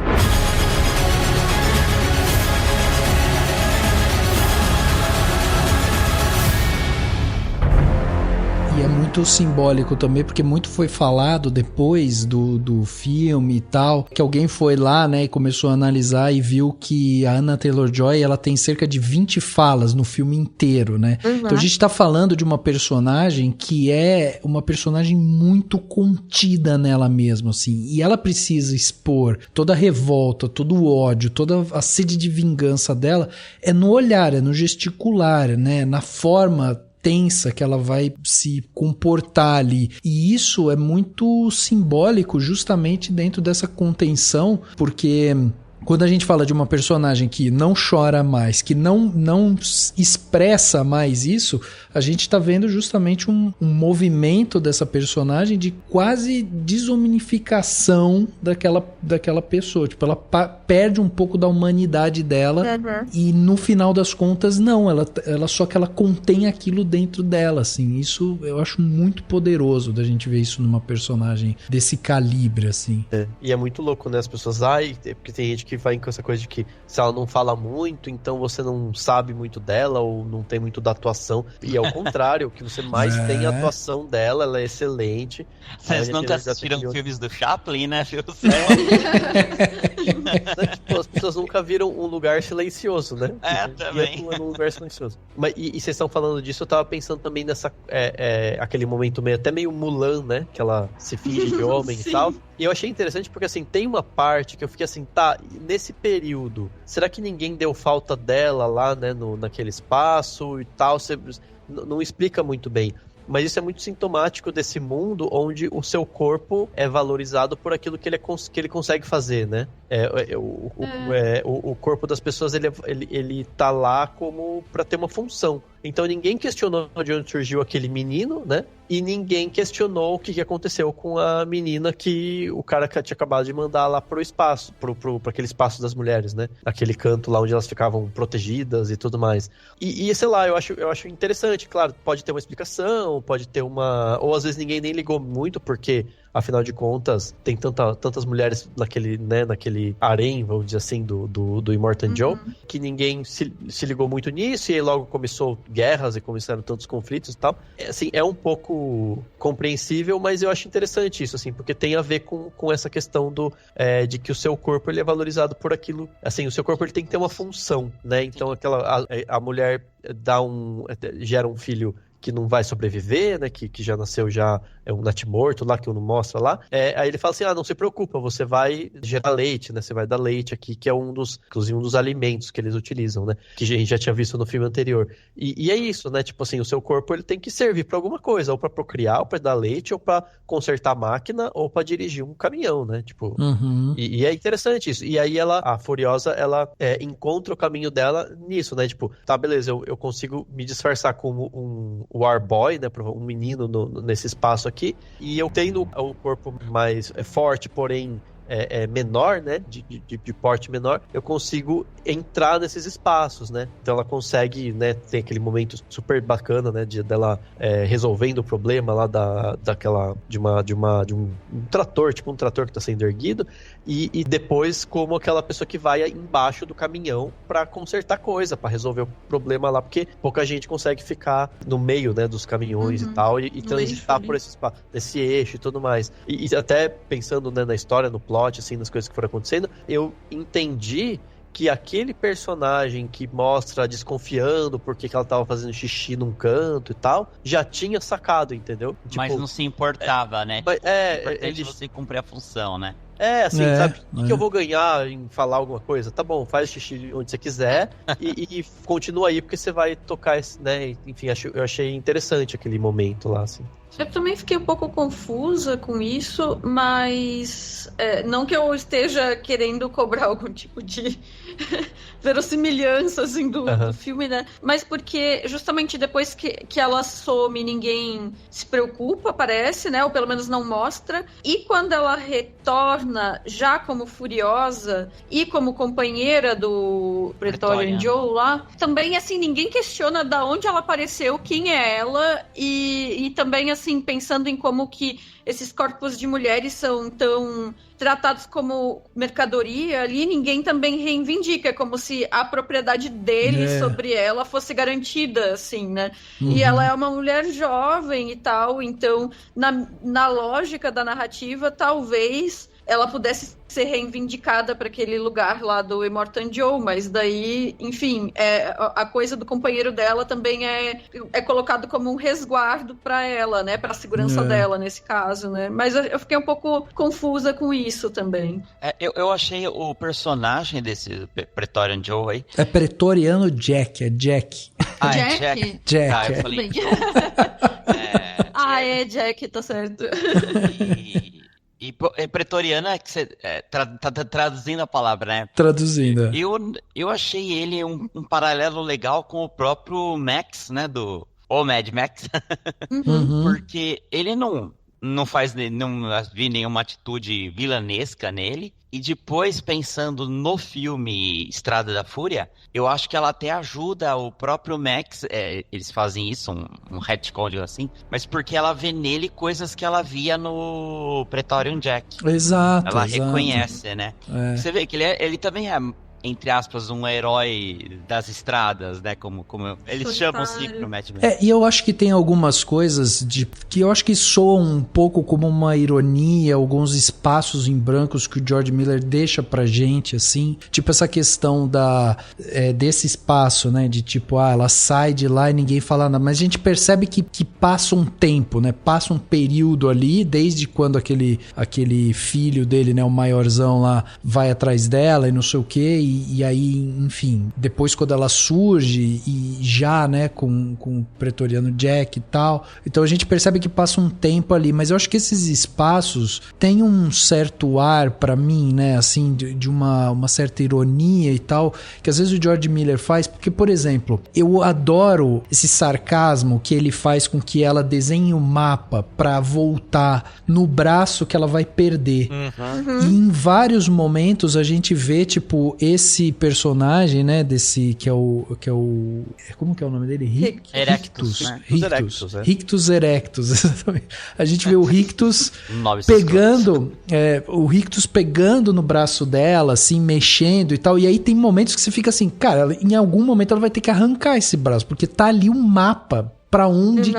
E é muito simbólico também, porque muito foi falado depois do filme e tal, que alguém foi lá, né, e começou a analisar e viu que a Anya Taylor-Joy, ela tem cerca de 20 falas no filme inteiro, né? Então a gente tá falando de uma personagem que é uma personagem muito contida nela mesma, assim, e ela precisa expor toda a revolta, todo o ódio, toda a sede de vingança dela, é no olhar, é no gesticular, né, na forma tensa que ela vai se comportar ali. E isso é muito simbólico justamente dentro dessa contenção, porque quando a gente fala de uma personagem que não chora mais, que não expressa mais isso, a gente tá vendo justamente um movimento dessa personagem de quase desumanificação daquela pessoa. Tipo, ela perde um pouco da humanidade dela e no final das contas, não. Ela só que ela contém aquilo dentro dela, assim. Isso eu acho muito poderoso da gente ver isso numa personagem desse calibre, assim. E é muito louco, né? As pessoas, porque tem gente que vai com essa coisa de que se ela não fala muito, então você não sabe muito dela ou não tem muito da atuação. E é o contrário, o que você mais tem a atuação dela, ela é excelente. Vocês nunca assistiram filmes do Chaplin, né? Tipo, as pessoas nunca viram Um Lugar Silencioso, né? Também. Um Lugar Silencioso. Mas, e vocês estão falando disso, eu tava pensando também nessa aquele momento até meio Mulan, né? Que ela se finge de homem e tal. E eu achei interessante porque, assim, tem uma parte que eu fiquei assim, nesse período, será que ninguém deu falta dela lá, né, naquele espaço e tal? Você não explica muito bem. Mas isso é muito sintomático desse mundo onde o seu corpo é valorizado por aquilo que ele consegue fazer, né? O corpo das pessoas, ele tá lá como pra ter uma função. Então ninguém questionou de onde surgiu aquele menino, né? E ninguém questionou o que aconteceu com a menina que o cara tinha acabado de mandar lá pro espaço, pra aquele espaço das mulheres, né? Aquele canto lá onde elas ficavam protegidas e tudo mais. E sei lá, eu acho interessante, claro, pode ter uma explicação, pode ter uma... Ou às vezes ninguém nem ligou muito, porque afinal de contas, tem tantas mulheres naquele harém, vamos dizer assim, do Immortan Joe, que ninguém se ligou muito nisso, e aí logo começou guerras e começaram tantos conflitos e tal. Assim, é um pouco compreensível, mas eu acho interessante isso, assim, porque tem a ver com essa questão de que o seu corpo ele é valorizado por aquilo, assim, o seu corpo ele tem que ter uma função, né? Então a mulher gera um filho que não vai sobreviver, né, que já nasceu já é um natimorto lá, que não mostra lá, aí ele fala assim, não se preocupa, você vai gerar leite, né, você vai dar leite aqui, que é inclusive um dos alimentos que eles utilizam, né, que a gente já tinha visto no filme anterior. E é isso, né, tipo assim, o seu corpo ele tem que servir pra alguma coisa, ou pra procriar, ou pra dar leite, ou pra consertar a máquina, ou pra dirigir um caminhão, né, tipo, e é interessante isso. E aí a Furiosa, ela encontra o caminho dela nisso, né, tipo, tá, beleza, eu consigo me disfarçar como um Warboy, né, um menino nesse espaço aqui, e eu tendo o corpo mais forte, porém menor, né, de porte menor, eu consigo entrar nesses espaços, né, então ela consegue, né, tem aquele momento super bacana, né, dela resolvendo o problema lá de um trator, tipo um trator que tá sendo erguido, e depois como aquela pessoa que vai embaixo do caminhão pra consertar coisa, pra resolver o problema lá, porque pouca gente consegue ficar no meio, né, dos caminhões e tal, e transitar por esse eixo e tudo mais. E até pensando, né, na história, no plot, assim, nas coisas que foram acontecendo, eu entendi que aquele personagem que mostra desconfiando porque que ela tava fazendo xixi num canto e tal, já tinha sacado, entendeu? Tipo, mas não se importava, né? Importante você cumprir a função, né? Assim, sabe? O que eu vou ganhar em falar alguma coisa? Tá bom, faz xixi onde você quiser e continua aí, porque você vai tocar, né? Enfim, eu achei interessante aquele momento lá, assim. Eu também fiquei um pouco confusa com isso, mas não que eu esteja querendo cobrar algum tipo de verossimilhança assim, do filme, né? Mas porque justamente depois que ela some, ninguém se preocupa, parece, né? Ou pelo menos não mostra. E quando ela retorna já como Furiosa e como companheira do Praetorian Joe lá, também assim, ninguém questiona da onde ela apareceu, quem é ela, e também assim, pensando em como que esses corpos de mulheres são tão tratados como mercadoria ali, ninguém também reivindica, como se a propriedade dele sobre ela fosse garantida, assim, né? E ela é uma mulher jovem e tal, então, na lógica da narrativa, talvez ela pudesse ser reivindicada para aquele lugar lá do Immortan Joe, mas daí, enfim, a coisa do companheiro dela também é colocado como um resguardo para ela, né, para a segurança dela nesse caso, né, mas eu fiquei um pouco confusa com isso também. Eu achei o personagem desse Praetorian Joe aí... É Pretoriano Jack, é Jack. Jack? Jack. Eu falei... Jack, tá certo. E pretoriana, que você tá traduzindo a palavra, né? Traduzindo. Eu achei ele um paralelo legal com o próprio Max, né? O Mad Max. Porque ele não vi nenhuma atitude vilanesca nele. E depois, pensando no filme Estrada da Fúria, eu acho que ela até ajuda o próprio Max, eles fazem isso, um retcon assim, mas porque ela vê nele coisas que ela via no Praetorian Jack. Exato. Ela reconhece, né? Você vê que ele também é, entre aspas, um herói das estradas, né? Como eles chamam sempre o Mad Max. E eu acho que tem algumas coisas que eu acho que soam um pouco como uma ironia, alguns espaços em brancos que o George Miller deixa pra gente, assim. Tipo essa questão desse espaço, né? De tipo, ela sai de lá e ninguém fala nada. Mas a gente percebe que passa um tempo, né? Passa um período ali, desde quando aquele filho dele, né? O maiorzão lá, vai atrás dela e não sei o quê. E aí, enfim, depois quando ela surge e já, né, com o Pretoriano Jack e tal, então a gente percebe que passa um tempo ali, mas eu acho que esses espaços têm um certo ar pra mim, né, assim, de uma certa ironia e tal, que às vezes o George Miller faz, porque, por exemplo, eu adoro esse sarcasmo que ele faz com que ela desenhe o mapa pra voltar no braço que ela vai perder. E em vários momentos a gente vê, tipo, esse esse personagem, né, desse que é o como que é o nome dele? Erectus, né? Rictus Erectus, exatamente. A gente vê o Rictus o Rictus pegando no braço dela, assim, mexendo e tal, e aí tem momentos que você fica assim, cara, em algum momento ela vai ter que arrancar esse braço, porque tá ali um mapa pra onde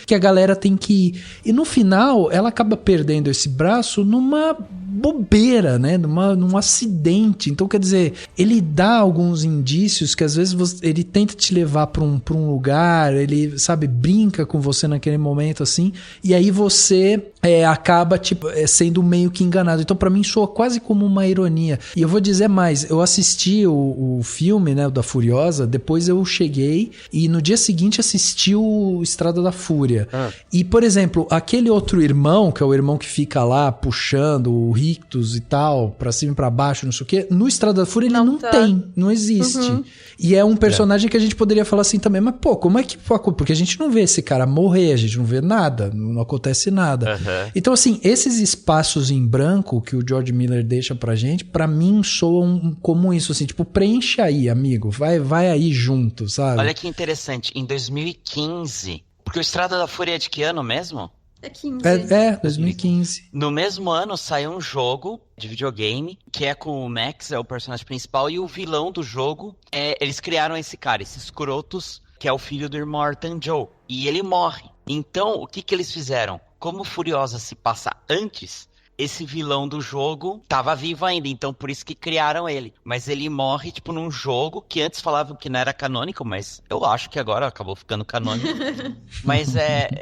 que a galera tem que ir. E no final, ela acaba perdendo esse braço numa bobeira, né? Num acidente. Então, quer dizer, ele dá alguns indícios que às vezes ele tenta te levar pra um lugar, ele, sabe, brinca com você naquele momento, assim, e aí você acaba, tipo, sendo meio que enganado. Então, pra mim, soa quase como uma ironia. E eu vou dizer mais, eu assisti o filme, né, o da Furiosa, depois eu cheguei e no dia seguinte assisti o Estrada da Fúria. E, por exemplo, aquele outro irmão, que é o irmão que fica lá puxando o Rictus e tal, pra cima e pra baixo, não sei o quê, no Estrada da Fúria ele não tem, não existe. E é um personagem que a gente poderia falar assim também, mas pô, como é que... Porque a gente não vê esse cara morrer, a gente não vê nada, não acontece nada. Então, assim, esses espaços em branco que o George Miller deixa pra gente, pra mim soam como isso, assim, tipo, preenche aí, amigo, vai aí junto, sabe? Olha que interessante, em 2015, porque o Estrada da Fúria é de que ano mesmo? É 15. 2015. No mesmo ano saiu um jogo de videogame, que é com o Max, é o personagem principal, e o vilão do jogo, eles criaram esse cara, esses Crotos, que é o filho do Immortan Joe, e ele morre. Então, o que eles fizeram? Como Furiosa se passa antes, esse vilão do jogo tava vivo ainda, então por isso que criaram ele. Mas ele morre, tipo, num jogo que antes falavam que não era canônico, mas eu acho que agora acabou ficando canônico. Mas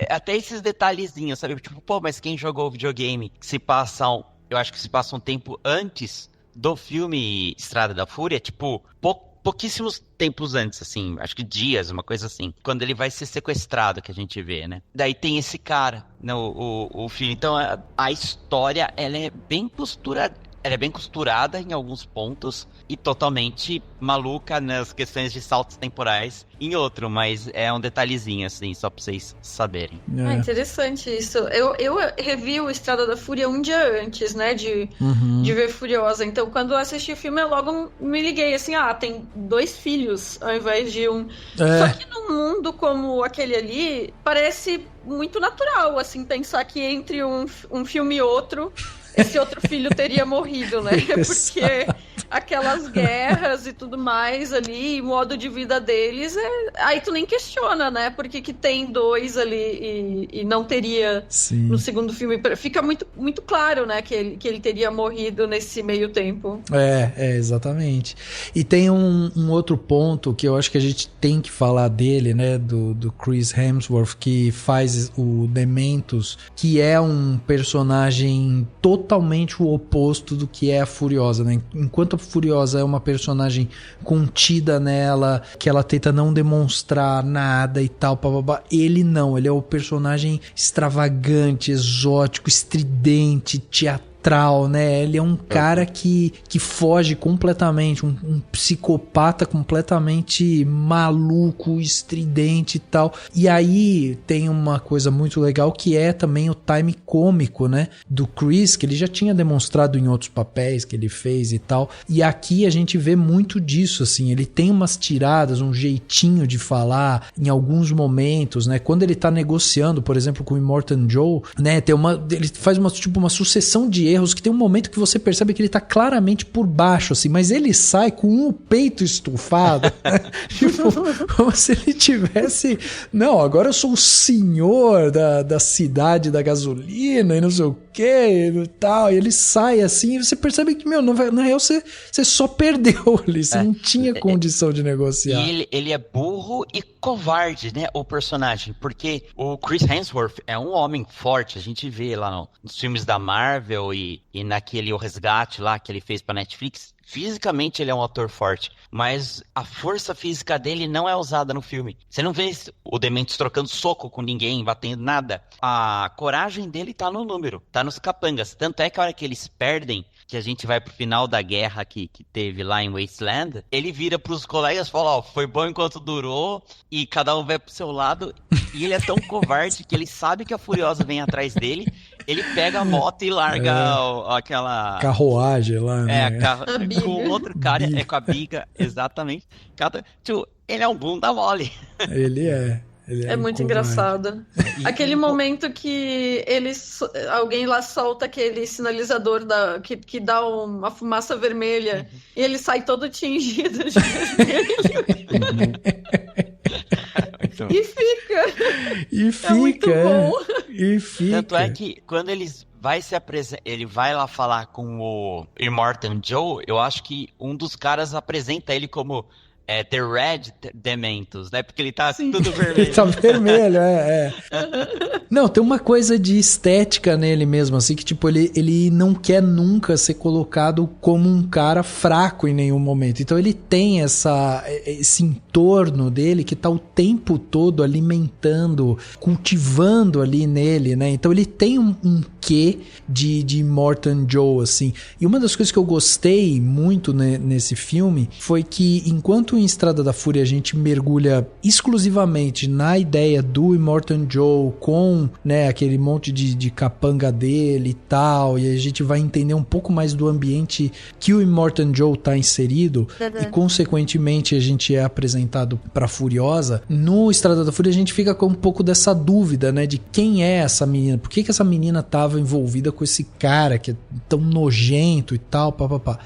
até esses detalhezinhos, sabe? Tipo, pô, mas quem jogou o videogame eu acho que se passa um tempo antes do filme Estrada da Fúria, tipo, pouquíssimos tempos antes, assim, acho que dias, uma coisa assim, quando ele vai ser sequestrado, que a gente vê, né? Daí tem esse cara, né, o filho. Então, a história, ela é bem costurada em alguns pontos e totalmente maluca nas questões de saltos temporais em outro, mas é um detalhezinho, assim, só pra vocês saberem. Interessante isso. Eu revi o Estrada da Fúria um dia antes, né, de ver Furiosa. Então, quando eu assisti o filme, eu logo me liguei, assim, tem 2 filhos ao invés de um. Só que num mundo como aquele ali, parece muito natural, assim, pensar que entre um filme e outro, esse outro filho teria morrido, né? Porque aquelas guerras e tudo mais ali, o modo de vida deles, aí tu nem questiona, né? Por que tem 2 ali e não teria no segundo filme? Fica muito, muito claro, né? Que ele teria morrido nesse meio tempo. Exatamente. E tem um outro ponto que eu acho que a gente tem que falar dele, né? Do Chris Hemsworth, que faz o Dementos, que é um personagem totalmente o oposto do que é a Furiosa, né? Enquanto a Furiosa é uma personagem contida nela, que ela tenta não demonstrar nada e tal, ele não, ele é o personagem extravagante, exótico, estridente, teatral, né? Ele é um cara que foge completamente, um psicopata completamente maluco, estridente e tal. E aí tem uma coisa muito legal que é também o time cômico, né? Do Chris, que ele já tinha demonstrado em outros papéis que ele fez e tal. E aqui a gente vê muito disso, assim. Ele tem umas tiradas, um jeitinho de falar em alguns momentos, né? Quando ele tá negociando, por exemplo, com o Immortan Joe, né? Ele faz uma sucessão de erros que tem um momento que você percebe que ele tá claramente por baixo, assim, mas ele sai com o peito estufado, tipo, como se ele tivesse, não, agora eu sou o senhor da cidade da gasolina e não sei o que e tal, e ele sai assim, e você percebe que, na real você só perdeu ali, você não tinha condição de negociar. E ele é burro e covarde, né, o personagem, porque o Chris Hemsworth é um homem forte, a gente vê lá nos filmes da Marvel e naquele O Resgate lá que ele fez pra Netflix, fisicamente ele é um ator forte, mas a força física dele não é usada no filme. Você não vê o Dementos trocando soco com ninguém, batendo nada. A coragem dele tá no número, tá nos capangas. Tanto é que a hora que eles perdem, que a gente vai pro final da guerra que teve lá em Wasteland, ele vira pros colegas e fala, foi bom enquanto durou, e cada um vai pro seu lado, e ele é tão covarde que ele sabe que a Furiosa vem atrás dele, Ele pega a moto e larga aquela... Carruagem lá, né? Com outro cara, com a biga, exatamente. Ele é um bunda mole. Ele é. É muito engraçado. Aquele momento que alguém lá solta aquele sinalizador que dá uma fumaça vermelha e ele sai todo tingido de vermelho. E fica. É muito bom. E fica. Tanto é que quando ele vai lá falar com o Immortan Joe, eu acho que um dos caras apresenta ele como The Red Dementos, né? Porque ele tá tudo vermelho. Ele tá vermelho, Não, tem uma coisa de estética nele mesmo, assim, que tipo, ele não quer nunca ser colocado como um cara fraco em nenhum momento. Então ele tem esse entorno dele que tá o tempo todo alimentando, cultivando ali nele, né? Então ele tem um quê de Immortan Joe, assim. E uma das coisas que eu gostei muito nesse filme foi que enquanto em Estrada da Fúria a gente mergulha exclusivamente na ideia do Immortan Joe com, né, aquele monte de capanga dele e tal, e a gente vai entender um pouco mais do ambiente que o Immortan Joe tá inserido e consequentemente a gente é apresentado pra Furiosa. No Estrada da Fúria a gente fica com um pouco dessa dúvida, né, de quem é essa menina, por que essa menina tava envolvida com esse cara que é tão nojento e tal, papapá.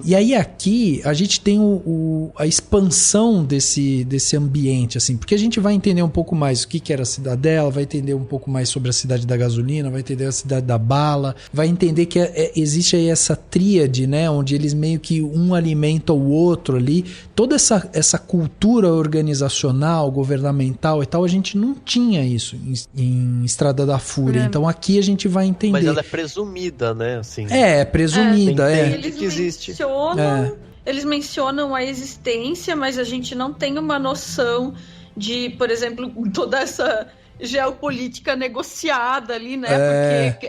E aí aqui a gente tem a expansão desse ambiente, assim, porque a gente vai entender um pouco mais o que era a Cidadela, vai entender um pouco mais sobre a Cidade da Gasolina, vai entender a Cidade da Bala, vai entender que existe aí essa tríade, né, onde eles meio que um alimenta o outro ali, toda essa cultura organizacional, governamental e tal, a gente não tinha isso em Estrada da Fúria, então aqui a gente vai entender. Mas ela é presumida, né, assim. Presumida, Entende que existe. Eles mencionam a existência, mas a gente não tem uma noção de, por exemplo, toda essa geopolítica negociada ali, né? Porque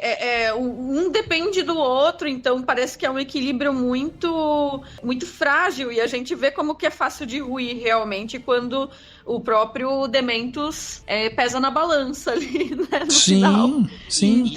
um depende do outro, então parece que é um equilíbrio muito, muito frágil e a gente vê como que é fácil de ruir realmente quando o próprio Dementos pesa na balança ali, né? No final. Sim.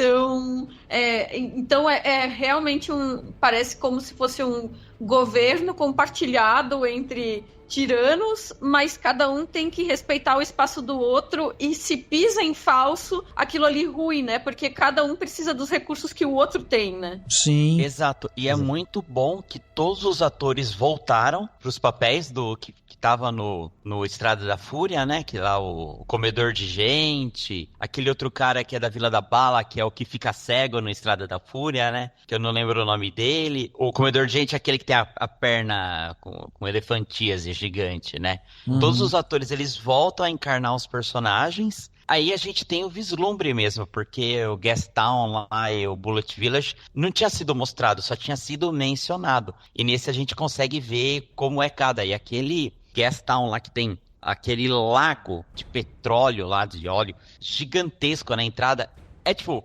Então é realmente parece como se fosse um governo compartilhado entre tiranos, mas cada um tem que respeitar o espaço do outro e se pisa em falso, aquilo ali ruim, né? Porque cada um precisa dos recursos que o outro tem, né? Sim. Exato. E é muito bom que todos os atores voltaram pros papéis do que tava no Estrada da Fúria, né? Que lá o comedor de gente, aquele outro cara que é da Vila da Bala, que é o que fica cego no Estrada da Fúria, né? Que eu não lembro o nome dele. O comedor de gente é aquele que tem a perna com elefantíase gigante, né? Todos os atores, eles voltam a encarnar os personagens. Aí a gente tem o vislumbre mesmo, porque o Gastown lá e o Bullet Village não tinha sido mostrado, só tinha sido mencionado. E nesse a gente consegue ver como é cada. E aquele Gastown lá que tem aquele lago de petróleo lá, de óleo, gigantesco na entrada, é tipo...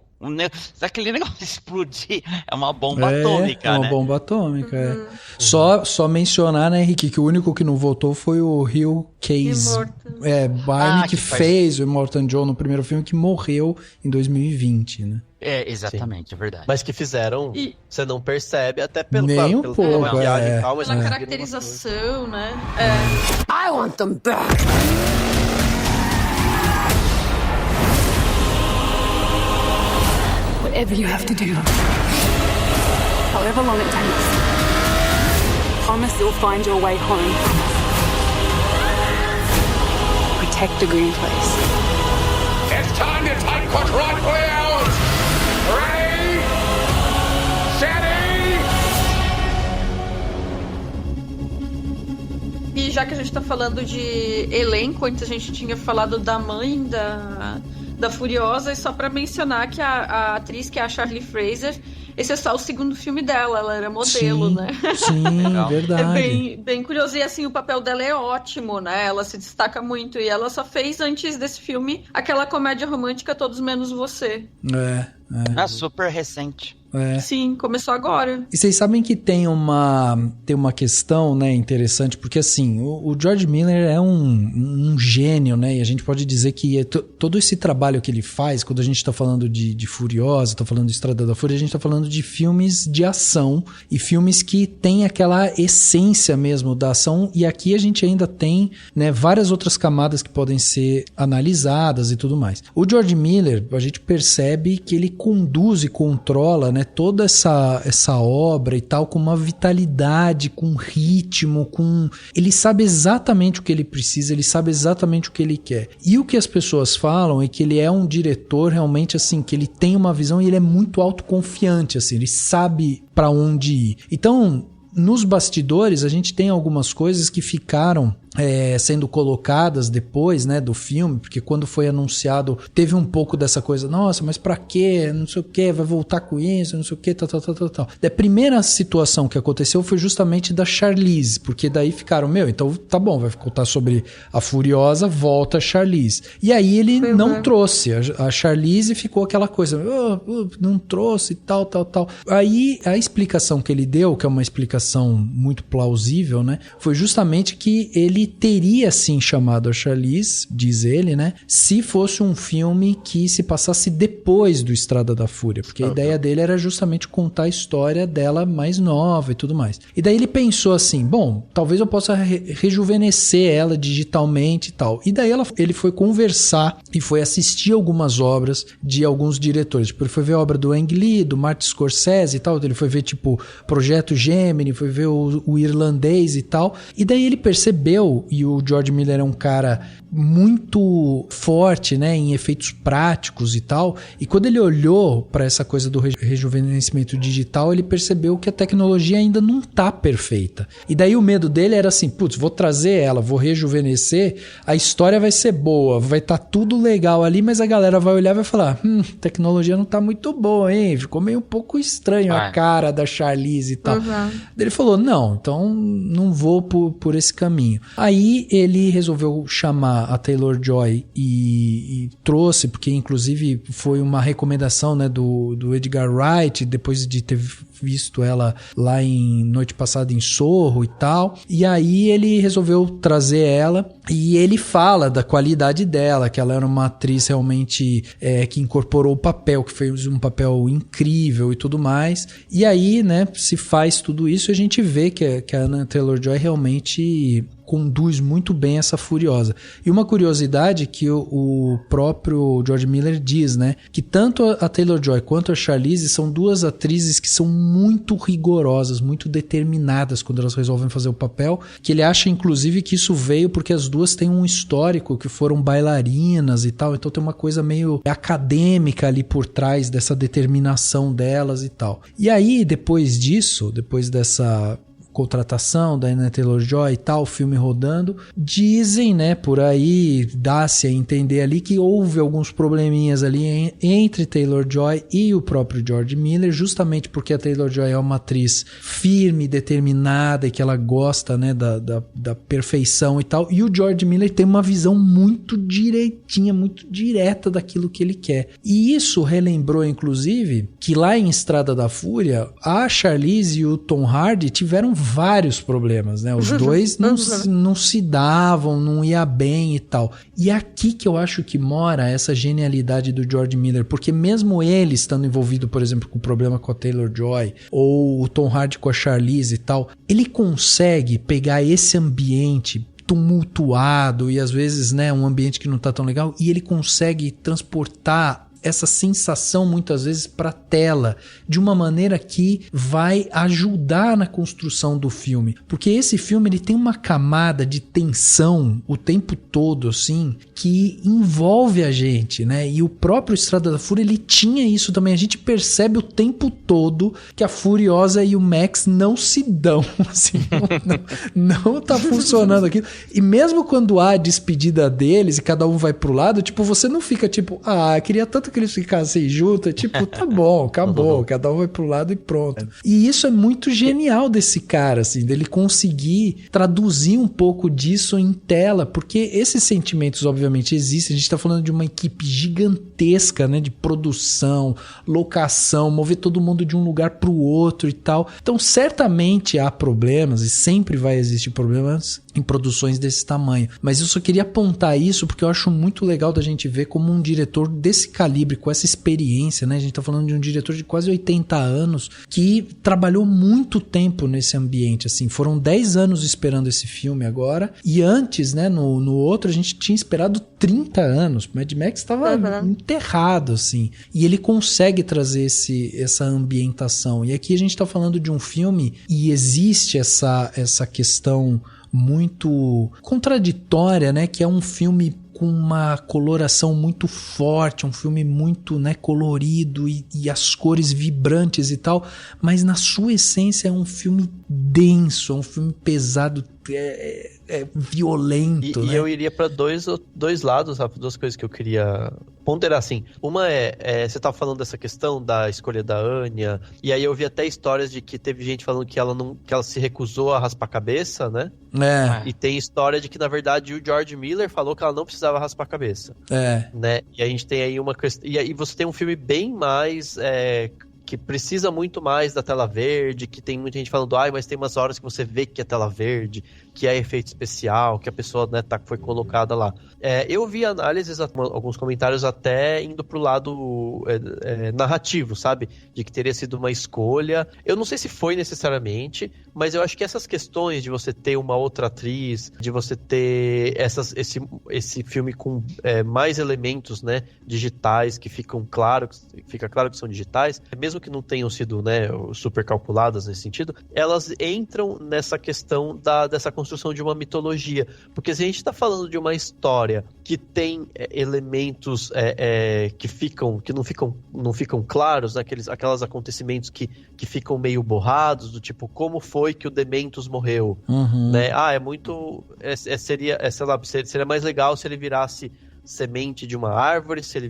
Se aquele negócio explodir, é uma bomba atômica, né? É uma bomba atômica, Só mencionar, né, Henrique, que o único que não votou foi o Hugh Case Barney, que fez o Immortan Joe no primeiro filme, que morreu em 2020, né? Exatamente, é verdade. Mas que fizeram, você não percebe até pelo nem um pouco, pela caracterização, né? I want them back! Whatever you have to do, however long it takes, promise you'll find your way home. Protect the green place. It's time to take what's rightfully ours! Ready? Steady! E já que a gente tá falando de elenco, antes a gente tinha falado da mãe da Furiosa, e só pra mencionar que a atriz, que é a Charlie Fraser, esse é só o segundo filme dela, ela era modelo, né? Sim, verdade. É bem curioso, e assim, o papel dela é ótimo, né? Ela se destaca muito, e ela só fez, antes desse filme, aquela comédia romântica Todos Menos Você. Super recente. Sim, começou agora. E vocês sabem que tem uma questão, né, interessante, porque assim, o George Miller é um gênio, né, e a gente pode dizer que todo esse trabalho que ele faz, quando a gente tá falando de Furiosa, tá falando de Estrada da Fúria, a gente tá falando de filmes de ação e filmes que tem aquela essência mesmo da ação, e aqui a gente ainda tem, né, várias outras camadas que podem ser analisadas e tudo mais. O George Miller, a gente percebe que ele conduz e controla, né, toda essa obra e tal, com uma vitalidade, com ritmo, ele sabe exatamente o que ele precisa, ele sabe exatamente o que ele quer. E o que as pessoas falam é que ele é um diretor realmente assim, que ele tem uma visão e ele é muito autoconfiante, assim, ele sabe para onde ir. Então, nos bastidores, a gente tem algumas coisas que ficaram sendo colocadas depois, né, do filme, porque quando foi anunciado, teve um pouco dessa coisa, nossa, mas pra quê? Não sei o que, vai voltar com isso, não sei o que, tal. A primeira situação que aconteceu foi justamente da Charlize, porque daí ficaram, então tá bom, vai contar sobre a Furiosa, volta a Charlize. E aí ele não trouxe a Charlize e ficou aquela coisa, não trouxe, tal. Aí a explicação que ele deu, que é uma explicação muito plausível, né, foi justamente que ele teria sim chamado a Charlize, diz ele, né, se fosse um filme que se passasse depois do Estrada da Fúria, porque a ideia dele era justamente contar a história dela mais nova e tudo mais. E daí ele pensou assim, bom, talvez eu possa rejuvenescer ela digitalmente e tal. E daí ele foi conversar e foi assistir algumas obras de alguns diretores. Tipo, ele foi ver a obra do Ang Lee, do Martin Scorsese e tal, ele foi ver tipo Projeto Gemini, foi ver o Irlandês e tal. E daí ele percebeu, e o George Miller é um cara muito forte, né, em efeitos práticos e tal, e quando ele olhou para essa coisa do rejuvenescimento digital, ele percebeu que a tecnologia ainda não tá perfeita. E daí o medo dele era assim, putz, vou trazer ela, vou rejuvenescer, a história vai ser boa, vai estar tudo legal ali, mas a galera vai olhar e vai falar, tecnologia não tá muito boa, hein, ficou meio um pouco estranho a cara da Charlize e tal. Ele falou, não, então não vou por esse caminho. Aí ele resolveu chamar a Taylor-Joy e trouxe, porque inclusive foi uma recomendação, né, do Edgar Wright, depois de ter visto ela lá em Noite Passada em Sorro e tal, e aí ele resolveu trazer ela, e ele fala da qualidade dela, que ela era uma atriz realmente que incorporou o papel, que fez um papel incrível e tudo mais, e aí, né, se faz tudo isso e a gente vê que a Anya Taylor-Joy realmente conduz muito bem essa Furiosa. E uma curiosidade que o próprio George Miller diz, né, que tanto a Taylor-Joy quanto a Charlize são duas atrizes que são muito rigorosas, muito determinadas quando elas resolvem fazer o papel, que ele acha inclusive que isso veio porque as duas têm um histórico que foram bailarinas e tal, então tem uma coisa meio acadêmica ali por trás dessa determinação delas e tal. E aí, depois disso, depois dessa contratação da Anya Taylor-Joy e tal, o filme rodando, dizem, né, por aí, dá-se a entender ali que houve alguns probleminhas ali entre Taylor-Joy e o próprio George Miller, justamente porque a Taylor-Joy é uma atriz firme, determinada e que ela gosta, né, da perfeição e tal, e o George Miller tem uma visão muito direitinha, muito direta daquilo que ele quer. E isso relembrou, inclusive, que lá em Estrada da Fúria, a Charlize e o Tom Hardy tiveram vários problemas, né? Os dois não se davam, não ia bem e tal. E é aqui que eu acho que mora essa genialidade do George Miller, porque mesmo ele estando envolvido, por exemplo, com o problema com a Taylor-Joy, ou o Tom Hardy com a Charlize e tal, ele consegue pegar esse ambiente tumultuado e às vezes, né, um ambiente que não tá tão legal, e ele consegue transportar essa sensação muitas vezes para a tela de uma maneira que vai ajudar na construção do filme, porque esse filme ele tem uma camada de tensão o tempo todo, assim, que envolve a gente, né? E o próprio Estrada da Fúria ele tinha isso também. A gente percebe o tempo todo que a Furiosa e o Max não se dão, assim, não tá funcionando aquilo. E mesmo quando há a despedida deles e cada um vai pro lado, tipo, você não fica tipo, queria tanto que que eles ficassem juntos, tipo, tá bom, acabou, cada um vai pro lado e pronto. E isso é muito genial desse cara, assim, dele conseguir traduzir um pouco disso em tela, porque esses sentimentos, obviamente, existem. A gente tá falando de uma equipe gigantesca, né, de produção, locação, mover todo mundo de um lugar pro outro e tal. Então, certamente há problemas e sempre vai existir problemas em produções desse tamanho. Mas eu só queria apontar isso porque eu acho muito legal da gente ver como um diretor desse calibre, com essa experiência, né? A gente tá falando de um diretor de quase 80 anos que trabalhou muito tempo nesse ambiente, assim. Foram 10 anos esperando esse filme agora. E antes, né, no outro, a gente tinha esperado 30 anos. Mad Max estava enterrado, assim. E ele consegue trazer essa ambientação. E aqui a gente tá falando de um filme e existe essa questão muito contraditória, né? Que é um filme com uma coloração muito forte, um filme muito, né, colorido e as cores vibrantes e tal, mas na sua essência é um filme denso, é um filme pesado, violento. E né? eu iria para dois lados, sabe? Duas coisas que eu queria ponderar, assim. Uma você tava falando dessa questão da escolha da Anya, e aí eu vi até histórias de que teve gente falando que ela se recusou a raspar a cabeça, né? E tem história de que, na verdade, o George Miller falou que ela não precisava raspar a cabeça. Né? E a gente tem aí uma questão... E aí você tem um filme bem mais... que precisa muito mais da tela verde, que tem muita gente falando, mas tem umas horas que você vê que é tela verde, que é efeito especial, que a pessoa, né, foi colocada lá. Eu vi análises, alguns comentários até indo pro lado narrativo, sabe? De que teria sido uma escolha. Eu não sei se foi necessariamente, mas eu acho que essas questões de você ter uma outra atriz, de você ter esse filme com mais elementos, né, digitais, que fica claro que são digitais, mesmo que não tenham sido, né, super calculadas nesse sentido, elas entram nessa questão dessa construção de uma mitologia. Porque se a gente está falando de uma história que tem elementos que não ficam claros, né, aqueles acontecimentos que ficam meio borrados, do tipo, como foi que o Dementus morreu? Né? Seria mais legal se ele virasse semente de uma árvore, se ele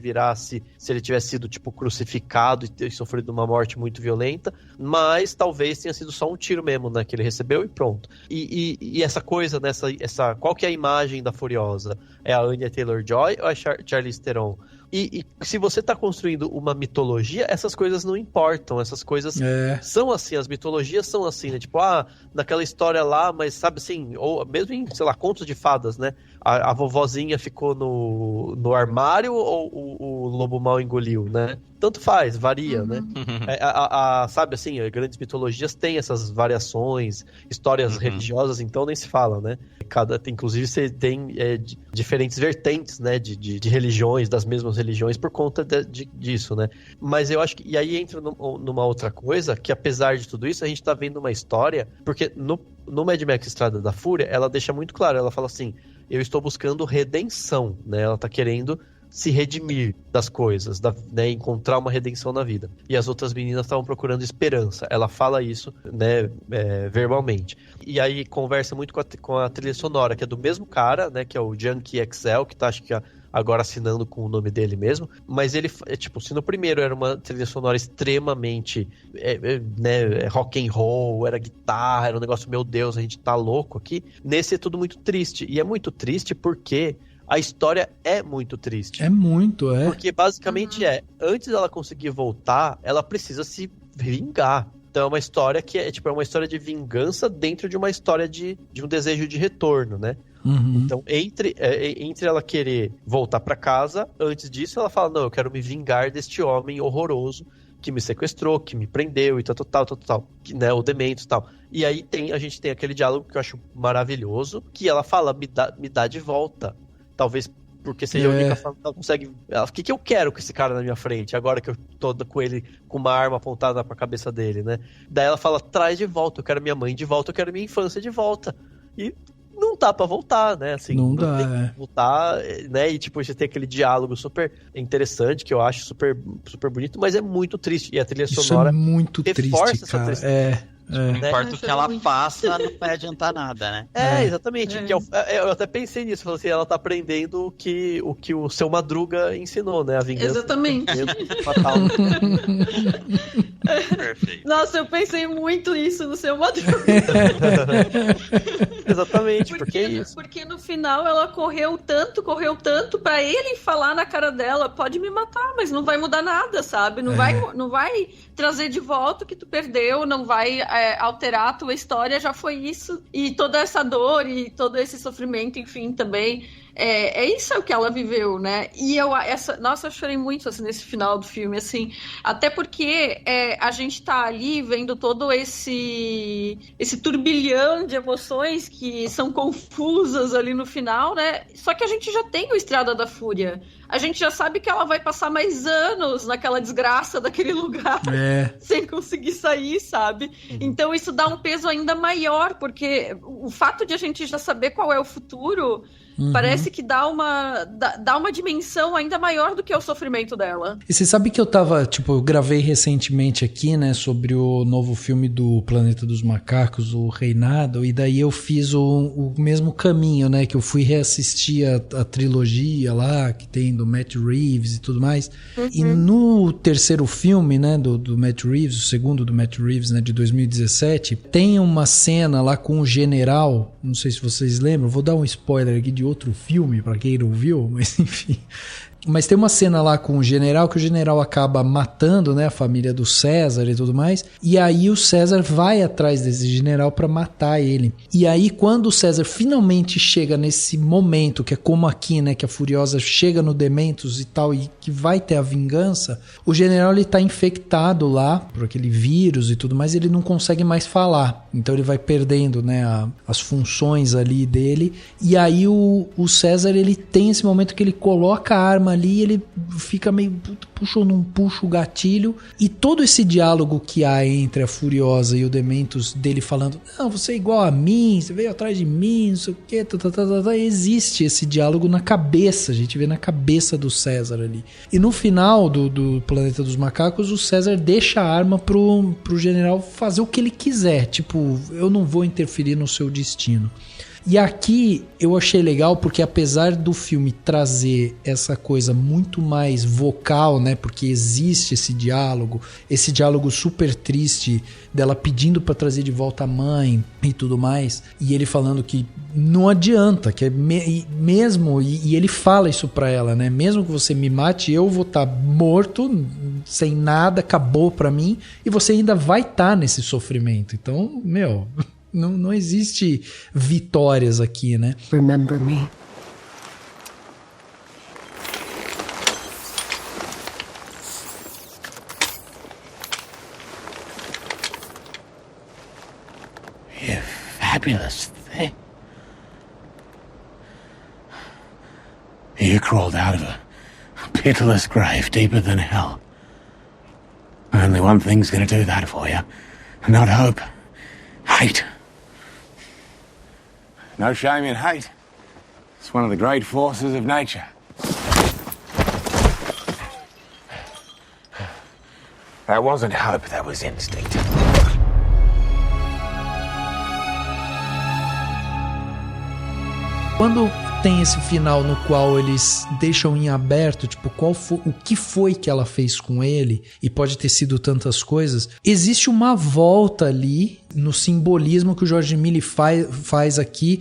tivesse sido tipo crucificado e sofrido uma morte muito violenta, mas talvez tenha sido só um tiro mesmo, né, que ele recebeu e pronto. E essa coisa, né, qual que é a imagem da Furiosa? É a Anya Taylor-Joy ou é a Charlize Theron? E se você está construindo uma mitologia, essas coisas não importam, essas coisas são assim, as mitologias são assim, né? Tipo, naquela história lá, mas sabe assim, ou mesmo em, sei lá, contos de fadas, né? A vovozinha ficou no armário ou o lobo mal engoliu, né? Tanto faz, varia, né? Sabe assim, grandes mitologias têm essas variações, histórias religiosas, então nem se fala, né? Inclusive você tem diferentes vertentes, né? De religiões, das mesmas religiões, por conta disso, né? Mas eu acho que... E aí entra numa outra coisa, que apesar de tudo isso, a gente tá vendo uma história, porque no Mad Max Estrada da Fúria, ela deixa muito claro, ela fala assim, eu estou buscando redenção, né? Ela tá querendo se redimir das coisas, né, encontrar uma redenção na vida. E as outras meninas estavam procurando esperança. Ela fala isso, né, verbalmente. E aí conversa muito com a trilha sonora, que é do mesmo cara, né, que é o Junkie XL, que tá, acho que agora assinando com o nome dele mesmo. Mas ele, tipo, se no primeiro era uma trilha sonora extremamente né, rock and roll, era guitarra, era um negócio, meu Deus, a gente tá louco aqui. Nesse é tudo muito triste. E é muito triste porque a história é muito triste. É muito, Porque basicamente antes dela conseguir voltar, ela precisa se vingar. Então é uma história que é uma história de vingança dentro de uma história de um desejo de retorno, né? Então, entre ela querer voltar pra casa, antes disso ela fala, não, eu quero me vingar deste homem horroroso que me sequestrou, que me prendeu e tal, né, o Dementus e tal. E aí a gente tem aquele diálogo que eu acho maravilhoso, que ela fala, me dá de volta. Talvez porque seja a única forma que ela consegue... O que eu quero com esse cara na minha frente, agora que eu tô com ele com uma arma apontada pra cabeça dele, né? Daí ela fala, traz de volta, eu quero minha mãe de volta, eu quero minha infância de volta. E não dá pra voltar, né? Assim, não dá, tem que voltar, né? E tipo, você tem aquele diálogo super interessante, que eu acho super, super bonito, mas é muito triste. E a trilha sonora é muito reforça triste, essa cara. tristeza. Não importa o que ela faça, não vai adiantar nada, né? Exatamente. Que eu até pensei nisso, falei assim, ela tá aprendendo o que o Seu Madruga ensinou, né? A vingança. Exatamente. Fatal. Perfeito. Nossa, eu pensei muito isso no Seu Madruga. Exatamente, porque é isso. Porque no final ela correu tanto pra ele falar na cara dela, pode me matar, mas não vai mudar nada, sabe? Não vai trazer de volta o que tu perdeu, não vai alterar a tua história, já foi isso. E toda essa dor e todo esse sofrimento, enfim, também. Isso é o que ela viveu, né? E eu chorei muito assim, nesse final do filme, assim, até porque a gente tá ali vendo todo esse turbilhão de emoções que são confusas ali no final, né? Só que a gente já tem o Estrada da Fúria. A gente já sabe que ela vai passar mais anos naquela desgraça daquele lugar sem conseguir sair, sabe? Então isso dá um peso ainda maior, porque o fato de a gente já saber qual é o futuro parece que dá uma dimensão ainda maior do que o sofrimento dela. E você sabe que eu gravei recentemente aqui, né, sobre o novo filme do Planeta dos Macacos, o Reinado, e daí eu fiz o mesmo caminho, né, que eu fui reassistir a trilogia lá, que tem do Matt Reeves e tudo mais. E no terceiro filme, né, do Matt Reeves, o segundo do Matt Reeves, né, de 2017, tem uma cena lá com o general, não sei se vocês lembram, vou dar um spoiler aqui de outro filme, pra quem não viu, mas enfim. Mas tem uma cena lá com o general, que o general acaba matando, né, a família do César e tudo mais, e aí o César vai atrás desse general pra matar ele. E aí quando o César finalmente chega nesse momento, que é como aqui, né, que a Furiosa chega no Dementos e tal, e que vai ter a vingança, o general ele tá infectado lá por aquele vírus e tudo mais, e ele não consegue mais falar. Então ele vai perdendo, né, as funções ali dele, e aí o César ele tem esse momento que ele coloca a arma ali, ele fica meio puxa o gatilho, e todo esse diálogo que há entre a Furiosa e o Dementos, dele falando, não, você é igual a mim, você veio atrás de mim, não sei o que, existe esse diálogo na cabeça, a gente vê na cabeça do César ali. E no final do Planeta dos Macacos, o César deixa a arma pro general fazer o que ele quiser, tipo, eu não vou interferir no seu destino. E aqui eu achei legal porque apesar do filme trazer essa coisa muito mais vocal, né, porque existe esse diálogo super triste dela pedindo pra trazer de volta a mãe e tudo mais, e ele falando que não adianta, que é mesmo, e ele fala isso pra ela, né, mesmo que você me mate, eu vou estar morto, sem nada, acabou pra mim, e você ainda vai estar nesse sofrimento. Então, meu... Não existe vitórias aqui, né? Remember me. You fabulous thing. You crawled out of a pitiless grave deeper than hell. Only one thing's gonna do that for you. Not hope. Hate. No shame in hate. It's one of the great forces of nature. That wasn't hope, that was instinct. Quando tem esse final no qual eles deixam em aberto, tipo, o que foi que ela fez com ele, e pode ter sido tantas coisas, existe uma volta ali no simbolismo que o George Miller faz aqui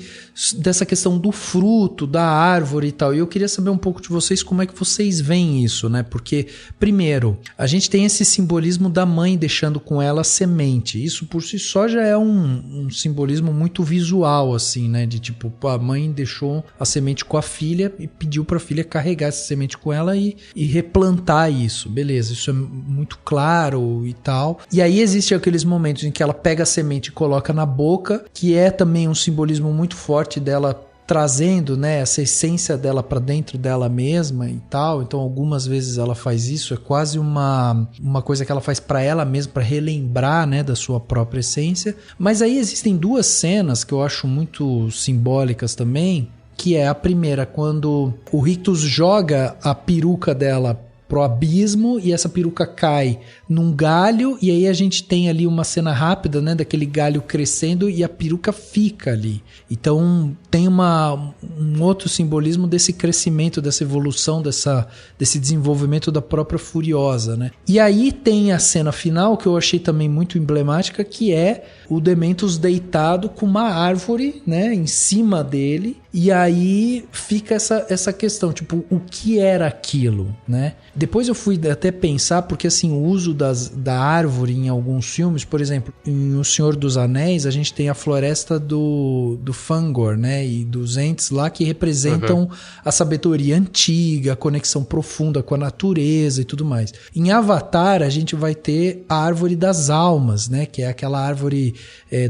dessa questão do fruto, da árvore e tal. E eu queria saber um pouco de vocês como é que vocês veem isso, né? Porque, primeiro, a gente tem esse simbolismo da mãe deixando com ela a semente. Isso por si só já é um simbolismo muito visual, assim, né? De tipo, a mãe deixou a semente com a filha e pediu pra filha carregar essa semente com ela e replantar isso. Beleza, isso é muito claro e tal. E aí existem aqueles momentos em que ela pega a semente e coloca na boca, que é também um simbolismo muito forte dela trazendo, né, essa essência dela para dentro dela mesma e tal. Então algumas vezes ela faz isso, é quase uma coisa que ela faz para ela mesma, para relembrar, né, da sua própria essência. Mas aí existem duas cenas que eu acho muito simbólicas também, que é a primeira, quando o Rictus joga a peruca dela pro abismo e essa peruca cai num galho, e aí a gente tem ali uma cena rápida, né, daquele galho crescendo e a peruca fica ali. Então tem um outro simbolismo desse crescimento, dessa evolução, desse desenvolvimento da própria Furiosa, né? E aí tem a cena final que eu achei também muito emblemática, que é o Dementus deitado com uma árvore, né, em cima dele, e aí fica essa questão, tipo, o que era aquilo, né? Depois eu fui até pensar, porque assim, o uso da árvore em alguns filmes, por exemplo, em O Senhor dos Anéis, a gente tem a floresta do Fangor, né, e dos entes lá que representam a sabedoria antiga, a conexão profunda com a natureza e tudo mais. Em Avatar, a gente vai ter a árvore das almas, né, que é aquela árvore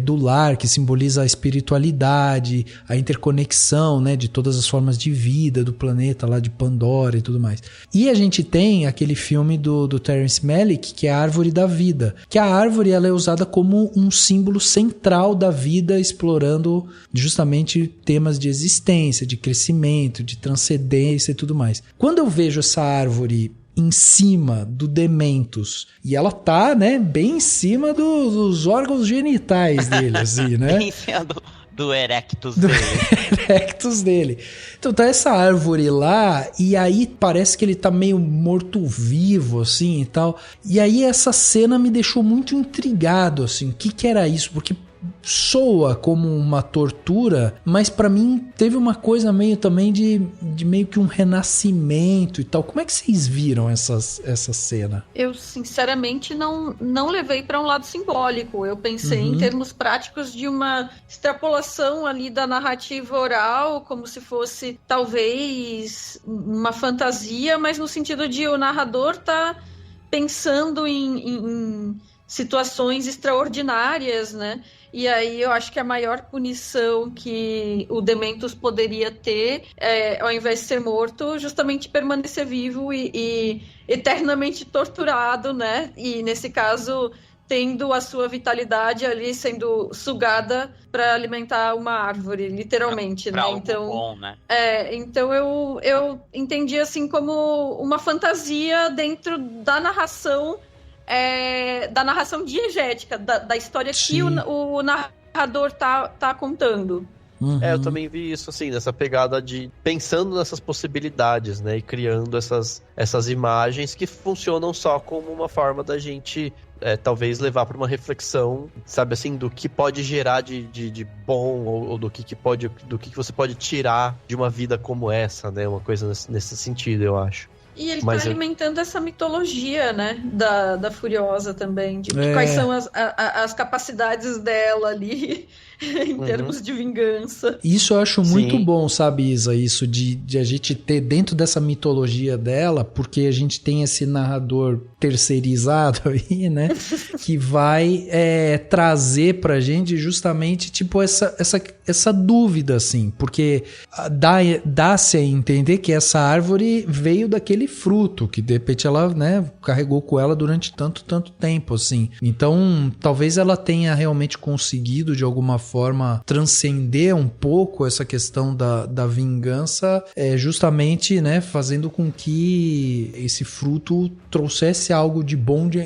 do lar, que simboliza a espiritualidade, a interconexão, né, de todas as formas de vida do planeta lá de Pandora e tudo mais. E a gente tem aquele filme do Terrence Malick, que é a Árvore da Vida, que a árvore ela é usada como um símbolo central da vida, explorando justamente temas de existência, de crescimento, de transcendência e tudo mais. Quando eu vejo essa árvore em cima do Dementus, e ela tá, né, bem em cima dos órgãos genitais dele, assim, né? Bem em cima do erectus dele. Erectus dele. Então tá essa árvore lá, e aí parece que ele tá meio morto-vivo, assim, e tal. E aí essa cena me deixou muito intrigado, assim, o que era isso? Porque soa como uma tortura, mas pra mim teve uma coisa meio também de meio que um renascimento e tal. Como é que vocês viram essa cena? Eu sinceramente não levei para um lado simbólico. Eu pensei em termos práticos de uma extrapolação ali da narrativa oral, como se fosse talvez uma fantasia, mas no sentido de o narrador tá pensando em situações extraordinárias, né? E aí eu acho que a maior punição que o Dementus poderia ter, ao invés de ser morto, justamente permanecer vivo e eternamente torturado, né? E nesse caso, tendo a sua vitalidade ali sendo sugada para alimentar uma árvore, literalmente, pra né? algo Então, bom, né? Então eu entendi assim como uma fantasia dentro da narração diegética, da história que o narrador tá contando. Eu também vi isso, assim, nessa pegada de pensando nessas possibilidades, né, e criando essas imagens que funcionam só como uma forma da gente talvez levar para uma reflexão, sabe, assim, do que pode gerar de bom, ou do que você pode tirar de uma vida como essa, né, uma coisa nesse sentido, eu acho. E ele tá alimentando essa mitologia, né, da Furiosa também, de quais são as capacidades dela ali, em termos de vingança. Isso eu acho muito bom, sabe, Isa, isso de a gente ter dentro dessa mitologia dela, porque a gente tem esse narrador terceirizado aí, né, que vai trazer pra gente justamente, tipo, essa dúvida, assim, porque dá-se a entender que essa árvore veio daquele fruto, que de repente ela, né, carregou com ela durante tanto tempo, assim. Então, talvez ela tenha realmente conseguido, de alguma forma, transcender um pouco essa questão da vingança, justamente, né, fazendo com que esse fruto trouxesse algo de bom de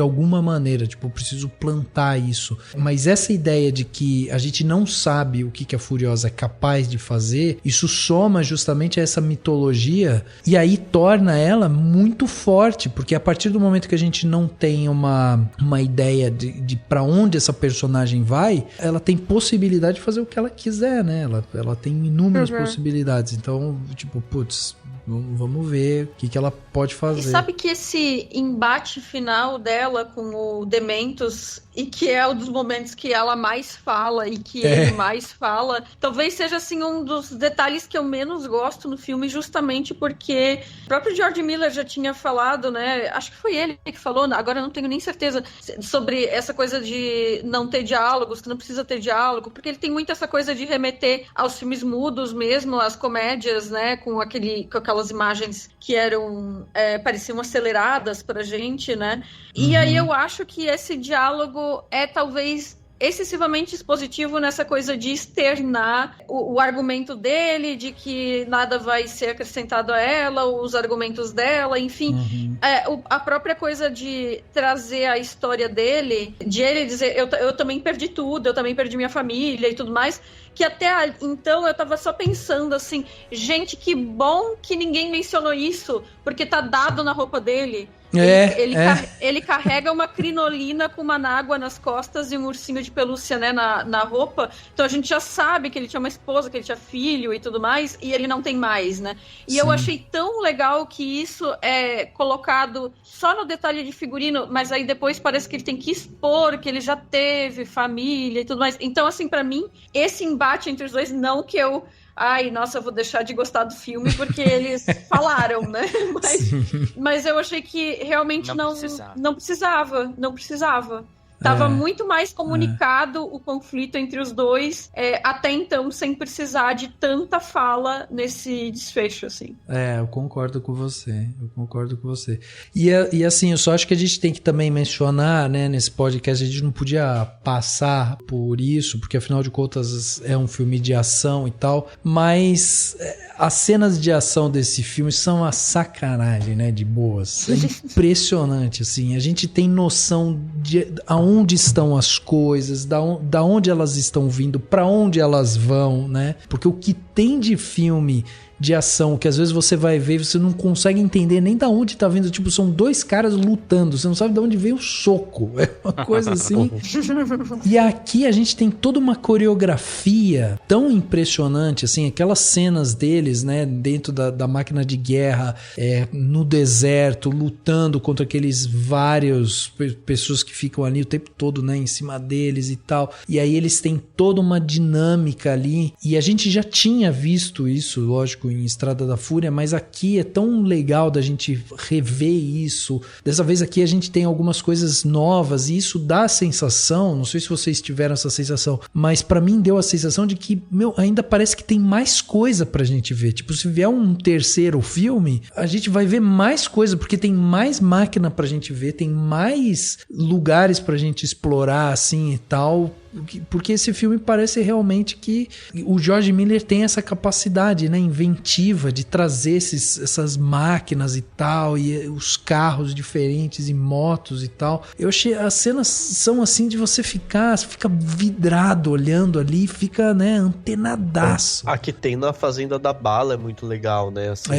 alguma maneira. Tipo, eu preciso plantar isso. Mas essa ideia de que a gente não sabe o que a Furiosa é capaz de fazer, isso soma justamente a essa mitologia, e aí torna ela muito forte, porque a partir do momento que a gente não tem uma ideia de para onde essa personagem vai, ela tem possibilidade de fazer o que ela quiser, né? Ela tem inúmeras possibilidades. Então, tipo, putz, vamos ver o que ela pode fazer. E sabe que esse embate final dela com o Dementus, e que é um dos momentos que ela mais fala e que ele mais fala, talvez seja assim um dos detalhes que eu menos gosto no filme, justamente porque o próprio George Miller já tinha falado, né? Acho que foi ele que falou, agora eu não tenho nem certeza, sobre essa coisa de não ter diálogos, que não precisa ter diálogo, porque ele tem muito essa coisa de remeter aos filmes mudos mesmo, às comédias, né? Com aquelas imagens que pareciam aceleradas pra gente, né? E aí eu acho que esse diálogo é talvez excessivamente expositivo nessa coisa de externar o argumento dele, de que nada vai ser acrescentado a ela, os argumentos dela, enfim. A própria coisa de trazer a história dele, de ele dizer, eu também perdi tudo, eu também perdi minha família e tudo mais, que até então eu tava só pensando assim, gente, que bom que ninguém mencionou isso, porque tá dado na roupa dele. Ele carrega uma crinolina com uma nágua nas costas e um ursinho de pelúcia, né, na roupa. Então a gente já sabe que ele tinha uma esposa, que ele tinha filho e tudo mais, e ele não tem mais, né? E eu achei tão legal que isso é colocado só no detalhe de figurino, mas aí depois parece que ele tem que expor que ele já teve família e tudo mais. Então, assim, pra mim, esse embate entre os dois, não que eu... Ai, nossa, eu vou deixar de gostar do filme porque eles falaram, né? Mas eu achei que realmente não precisava. Tava muito mais comunicado o conflito entre os dois, até então, sem precisar de tanta fala nesse desfecho, assim. Eu concordo com você. E assim, eu só acho que a gente tem que também mencionar, né, nesse podcast, a gente não podia passar por isso, porque afinal de contas é um filme de ação e tal, mas as cenas de ação desse filme são uma sacanagem, né, de boas. É impressionante, assim, a gente tem noção de aonde estão as coisas, da onde elas estão vindo, para onde elas vão, né? Porque o que tem de filme de ação, que às vezes você vai ver e você não consegue entender nem da onde tá vindo, tipo, são dois caras lutando, você não sabe de onde veio o soco, é uma coisa assim. E aqui a gente tem toda uma coreografia tão impressionante, assim, aquelas cenas deles, né, dentro da máquina de guerra, no deserto, lutando contra aqueles vários pessoas que ficam ali o tempo todo, né, em cima deles e tal, e aí eles têm toda uma dinâmica ali, e a gente já tinha visto isso, lógico, em Estrada da Fúria, mas aqui é tão legal da gente rever isso. Dessa vez aqui a gente tem algumas coisas novas e isso dá a sensação, não sei se vocês tiveram essa sensação, mas pra mim deu a sensação de que, ainda parece que tem mais coisa pra gente ver. Tipo, se vier um terceiro filme, a gente vai ver mais coisa, porque tem mais máquina pra gente ver, tem mais lugares pra gente explorar, assim, e tal. Porque esse filme parece realmente que o George Miller tem essa capacidade, né, inventiva de trazer essas máquinas e tal, e os carros diferentes e motos e tal. Eu achei, as cenas são assim de você fica vidrado olhando ali, fica, né, antenadaço. A que tem na Fazenda da Bala é muito legal, né, assim,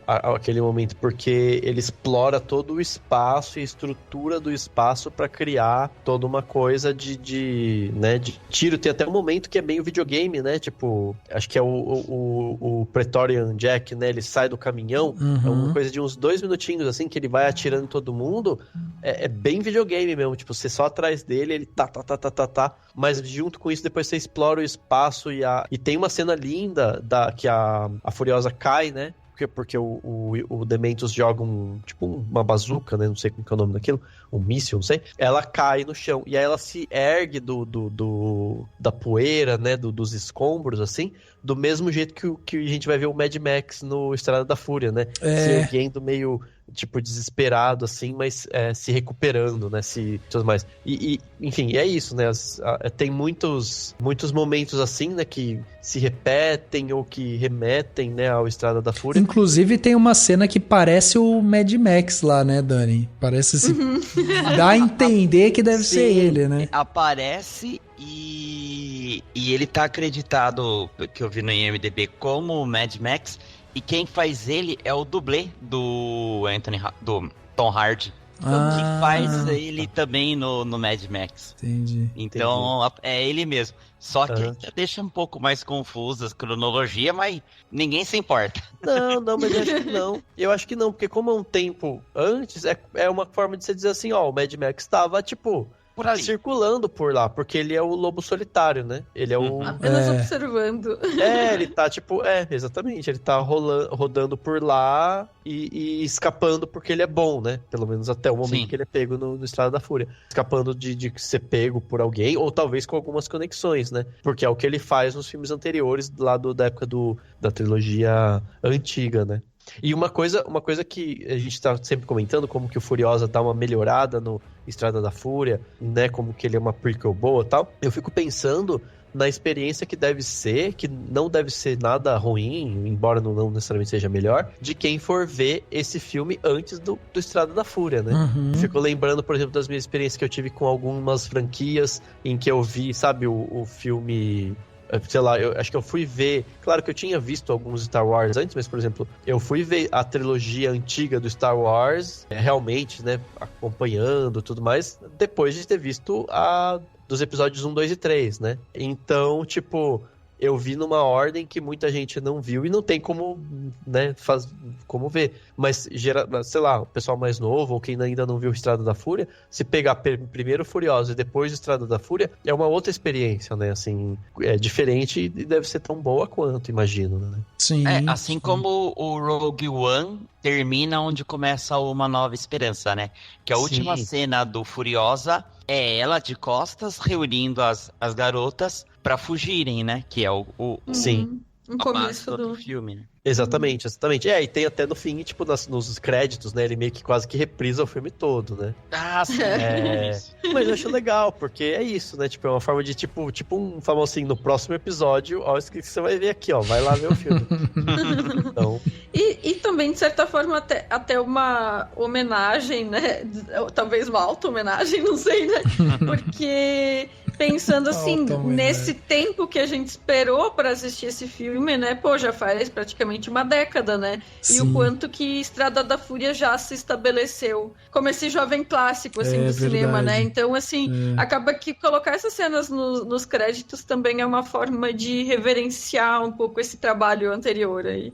aquele momento, porque ele explora todo o espaço e a estrutura do espaço para criar toda uma coisa de tiro. Tem até um momento que é meio videogame, né? Tipo, acho que é o Praetorian Jack, né? Ele sai do caminhão, é uma coisa de uns 2 minutinhos, assim, que ele vai atirando em todo mundo. É bem videogame mesmo, tipo, você só atrás dele, ele tá. Mas junto com isso, depois você explora o espaço e tem uma cena linda que a Furiosa cai, né? Porque o Dementos joga uma bazuca, né? Não sei como que é o nome daquilo. Um míssil, não sei. Ela cai no chão. E aí ela se ergue da poeira, né? Dos escombros, assim. Do mesmo jeito que a gente vai ver o Mad Max no Estrada da Fúria, né? Se erguendo meio, tipo, desesperado, assim, mas se recuperando, né? Tudo mais. Enfim, é isso, né? Tem muitos momentos assim, né? Que se repetem ou que remetem, né? Ao Estrada da Fúria. Inclusive tem uma cena que parece o Mad Max lá, né, Dani? Parece dá a entender que deve ser ele, né? Aparece e ele tá acreditado, que eu vi no IMDb, como Mad Max, e quem faz ele é o dublê do Tom Hardy. Que faz ele também no Mad Max. Entendi. Então, é ele mesmo. Só que deixa um pouco mais confusa a cronologia, mas ninguém se importa. Não, mas eu acho que não. Eu acho que não, porque como é um tempo antes, é uma forma de você dizer assim, ó, o Mad Max estava, tipo, por ali, circulando por lá, porque ele é o lobo solitário, né? Ele é o... Apenas observando. Ele tá, tipo... exatamente. Ele tá rodando por lá e escapando porque ele é bom, né? Pelo menos até o momento que ele é pego no Estrada da Fúria. Escapando de ser pego por alguém, ou talvez com algumas conexões, né? Porque é o que ele faz nos filmes anteriores, lá da época da trilogia antiga, né? E uma coisa que a gente tá sempre comentando, como que o Furiosa dá uma melhorada no Estrada da Fúria, né? Como que ele é uma prequel boa e tal. Eu fico pensando na experiência que deve ser, que não deve ser nada ruim, embora não necessariamente seja melhor, de quem for ver esse filme antes do Estrada da Fúria, né? Fico lembrando, por exemplo, das minhas experiências que eu tive com algumas franquias em que eu vi, sabe, o filme... Sei lá, eu acho que eu fui ver... Claro que eu tinha visto alguns Star Wars antes, mas, por exemplo, eu fui ver a trilogia antiga do Star Wars, realmente, né, acompanhando e tudo mais, depois de ter visto dos episódios 1, 2 e 3, né? Então, tipo, eu vi numa ordem que muita gente não viu e não tem como, né, como ver. Mas, sei lá, o pessoal mais novo ou quem ainda não viu o Estrada da Fúria, se pegar primeiro Furiosa e depois o Estrada da Fúria, é uma outra experiência, né? Assim, é diferente e deve ser tão boa quanto, imagino, né? Sim. Assim como o Rogue One termina onde começa Uma Nova Esperança, né? Que a última cena do Furiosa é ela de costas reunindo as garotas pra fugirem, né? Que é o começo do filme, né? Exatamente. E tem até no fim, tipo, nos créditos, né? Ele meio que quase que reprisa o filme todo, né? Ah, sim. Mas eu acho legal, porque é isso, né? Tipo, é uma forma de, tipo um famoso assim, no próximo episódio, ó, isso que você vai ver aqui, ó. Vai lá ver o filme. Então... E também, de certa forma, até uma homenagem, né? Talvez uma auto-homenagem, não sei, né? Porque... Pensando assim, nesse tempo que a gente esperou para assistir esse filme, né? Pô, já faz praticamente uma década, né? Sim. E o quanto que Estrada da Fúria já se estabeleceu como esse jovem clássico, assim, do cinema, né? Então, assim, acaba que colocar essas cenas nos créditos também é uma forma de reverenciar um pouco esse trabalho anterior aí.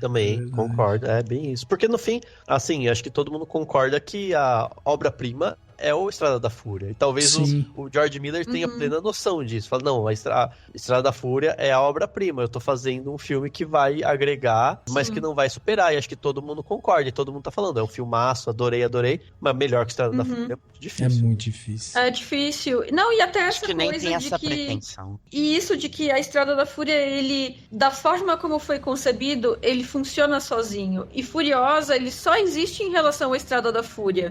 Também, concordo. É bem isso. Porque no fim, assim, acho que todo mundo concorda que a obra-prima é o Estrada da Fúria. E talvez o George Miller tenha plena noção disso. Fala, não, a Estrada da Fúria é a obra-prima. Eu tô fazendo um filme que vai agregar, mas que não vai superar. E acho que todo mundo concorda. E todo mundo tá falando, é um filmaço, adorei. Mas melhor que Estrada da Fúria é muito difícil. É muito difícil. É difícil. Não, e até essa coisa nem tem essa de pretensão. E isso de que a Estrada da Fúria, ele, da forma como foi concebido, ele funciona sozinho. E Furiosa, ele só existe em relação à Estrada da Fúria.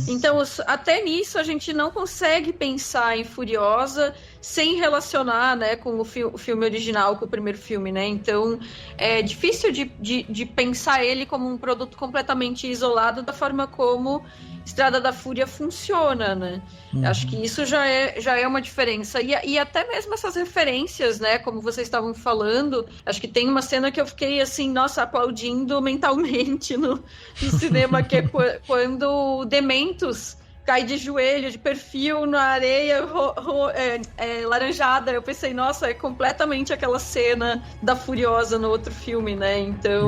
Então, até nisso a gente não consegue pensar em Furiosa sem relacionar, né, com o filme original, com o primeiro filme, né? Então é difícil de pensar ele como um produto completamente isolado da forma como Estrada da Fúria funciona, né? Acho que isso já é uma diferença. E até mesmo essas referências, né? Como vocês estavam falando, acho que tem uma cena que eu fiquei assim, nossa, aplaudindo mentalmente no cinema, que é quando o Dementos cai de joelho, de perfil na areia laranjada. Eu pensei, nossa, é completamente aquela cena da Furiosa no outro filme, né? Então,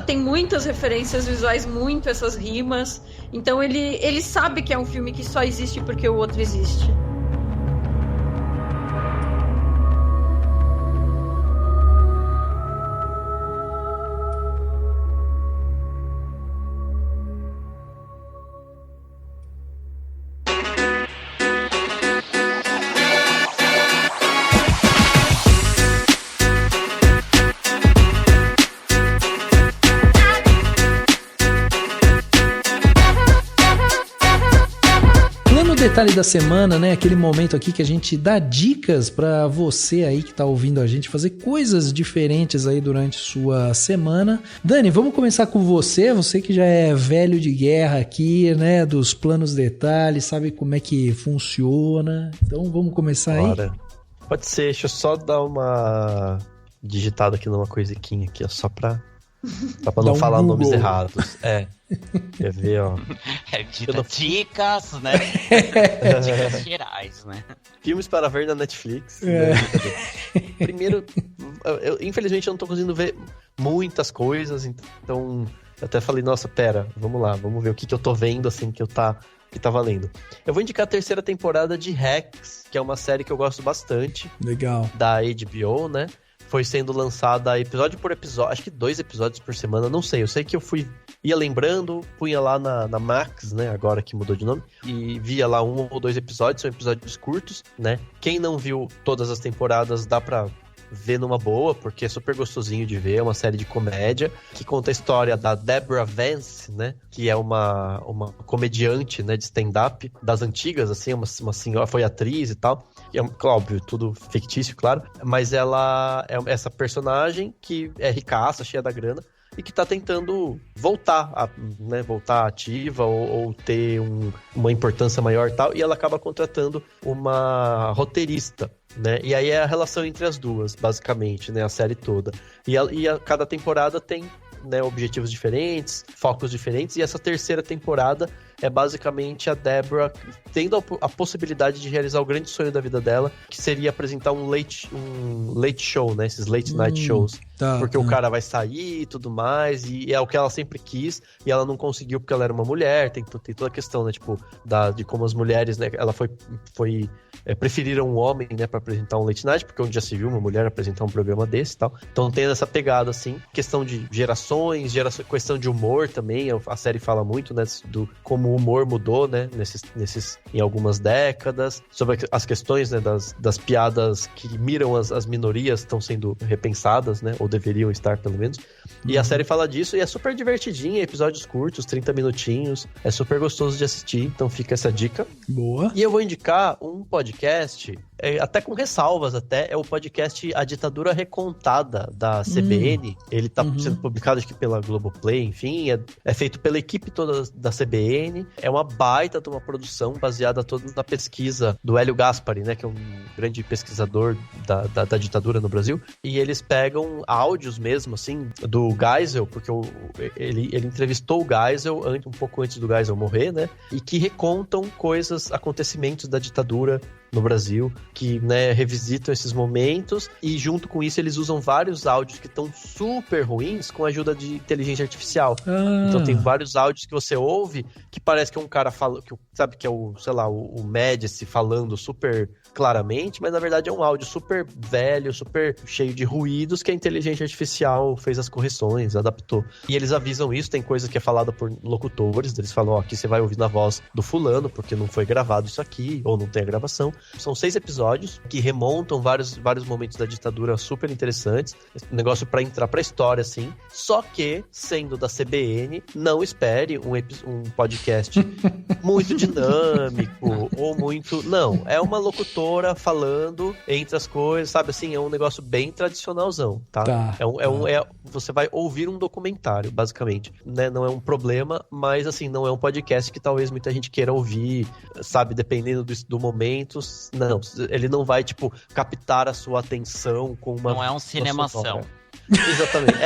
tem muitas referências visuais, muito essas rimas. Então, ele sabe que é um filme que só existe porque o outro existe. Detalhe da semana, né? Aquele momento aqui que a gente dá dicas pra você aí que tá ouvindo a gente fazer coisas diferentes aí durante sua semana. Dani, vamos começar com você que já é velho de guerra aqui, né? Dos planos detalhes, sabe como é que funciona. Então vamos começar aí? Pode ser, deixa eu só dar uma digitada aqui numa coisiquinha aqui, ó, só pra não falar nomes errados. Quer ver, ó. Dicas, né? Dicas gerais, né? Filmes para ver na Netflix. Primeiro, infelizmente eu não tô conseguindo ver muitas coisas, então eu até falei, nossa, pera, vamos lá, vamos ver o que eu tô vendo, assim, que tá valendo. Eu vou indicar a 3ª temporada de Hacks, que é uma série que eu gosto bastante. Legal. Da HBO, né? Foi sendo lançada episódio por episódio, acho que 2 episódios por semana, não sei. Eu sei que eu ia lembrando, punha lá na Max, né, agora que mudou de nome, e via lá 1 ou 2 episódios, são episódios curtos, né? Quem não viu todas as temporadas, dá pra ver numa boa, porque é super gostosinho de ver, é uma série de comédia, que conta a história da Deborah Vance, né, que é uma comediante, né, de stand-up das antigas, assim, uma senhora, foi atriz e tal, e é, óbvio, tudo fictício, claro, mas ela é essa personagem que é ricaça, cheia da grana, e que tá tentando voltar ativa ou ter uma importância maior e tal, e ela acaba contratando uma roteirista, né? E aí é a relação entre as duas, basicamente, né? A série toda. E cada temporada tem, né, objetivos diferentes, focos diferentes, e essa terceira temporada é basicamente a Deborah tendo a possibilidade de realizar o grande sonho da vida dela, que seria apresentar um late show, né? Esses late night shows. Porque o cara vai sair e tudo mais, e é o que ela sempre quis, e ela não conseguiu porque ela era uma mulher, tem toda a questão, né? Tipo, de como as mulheres, né? Ela preferiram um homem, né? Pra apresentar um late night, porque onde já se viu uma mulher apresentar um programa desse e tal. Então tem essa pegada, assim, questão de gerações, questão de humor também, a série fala muito, né? Do como o humor mudou, né? Em algumas décadas, sobre as questões, né? Das piadas que miram as minorias estão sendo repensadas, né? Ou deveriam estar, pelo menos. E a série fala disso, e é super divertidinha, episódios curtos, 30 minutinhos, é super gostoso de assistir, então fica essa dica. Boa. E eu vou indicar um podcast, até com ressalvas, é o podcast A Ditadura Recontada, da CBN. Ele tá sendo publicado aqui pela Globoplay, enfim, é feito pela equipe toda da CBN, é uma baita de uma produção baseada toda na pesquisa do Hélio Gaspari, né, que é um grande pesquisador da ditadura no Brasil, e eles pegam áudios mesmo, assim, do Geisel, porque ele entrevistou o Geisel um pouco antes do Geisel morrer, né, e que recontam acontecimentos da ditadura no Brasil, que, né, revisitam esses momentos, e junto com isso eles usam vários áudios que estão super ruins com a ajuda de inteligência artificial. Então tem vários áudios que você ouve que parece que é um cara falando, sabe, que é o Médici falando super claramente, mas na verdade é um áudio super velho, super cheio de ruídos que a inteligência artificial fez as correções, adaptou. E eles avisam isso, tem coisa que é falada por locutores, eles falam, aqui você vai ouvir na voz do fulano, porque não foi gravado isso aqui, ou não tem a gravação. São 6 episódios que remontam vários momentos da ditadura super interessantes. Negócio pra entrar pra história, assim. Só que, sendo da CBN, não espere um podcast muito dinâmico ou muito... Não, é uma locutora falando entre as coisas, sabe assim? É um negócio bem tradicionalzão, tá? Você vai ouvir um documentário, basicamente. Né? Não é um problema, mas assim, não é um podcast que talvez muita gente queira ouvir, sabe? Dependendo do momento. Não, ele não vai, tipo, captar a sua atenção com uma... Não é um cinemação. Exatamente,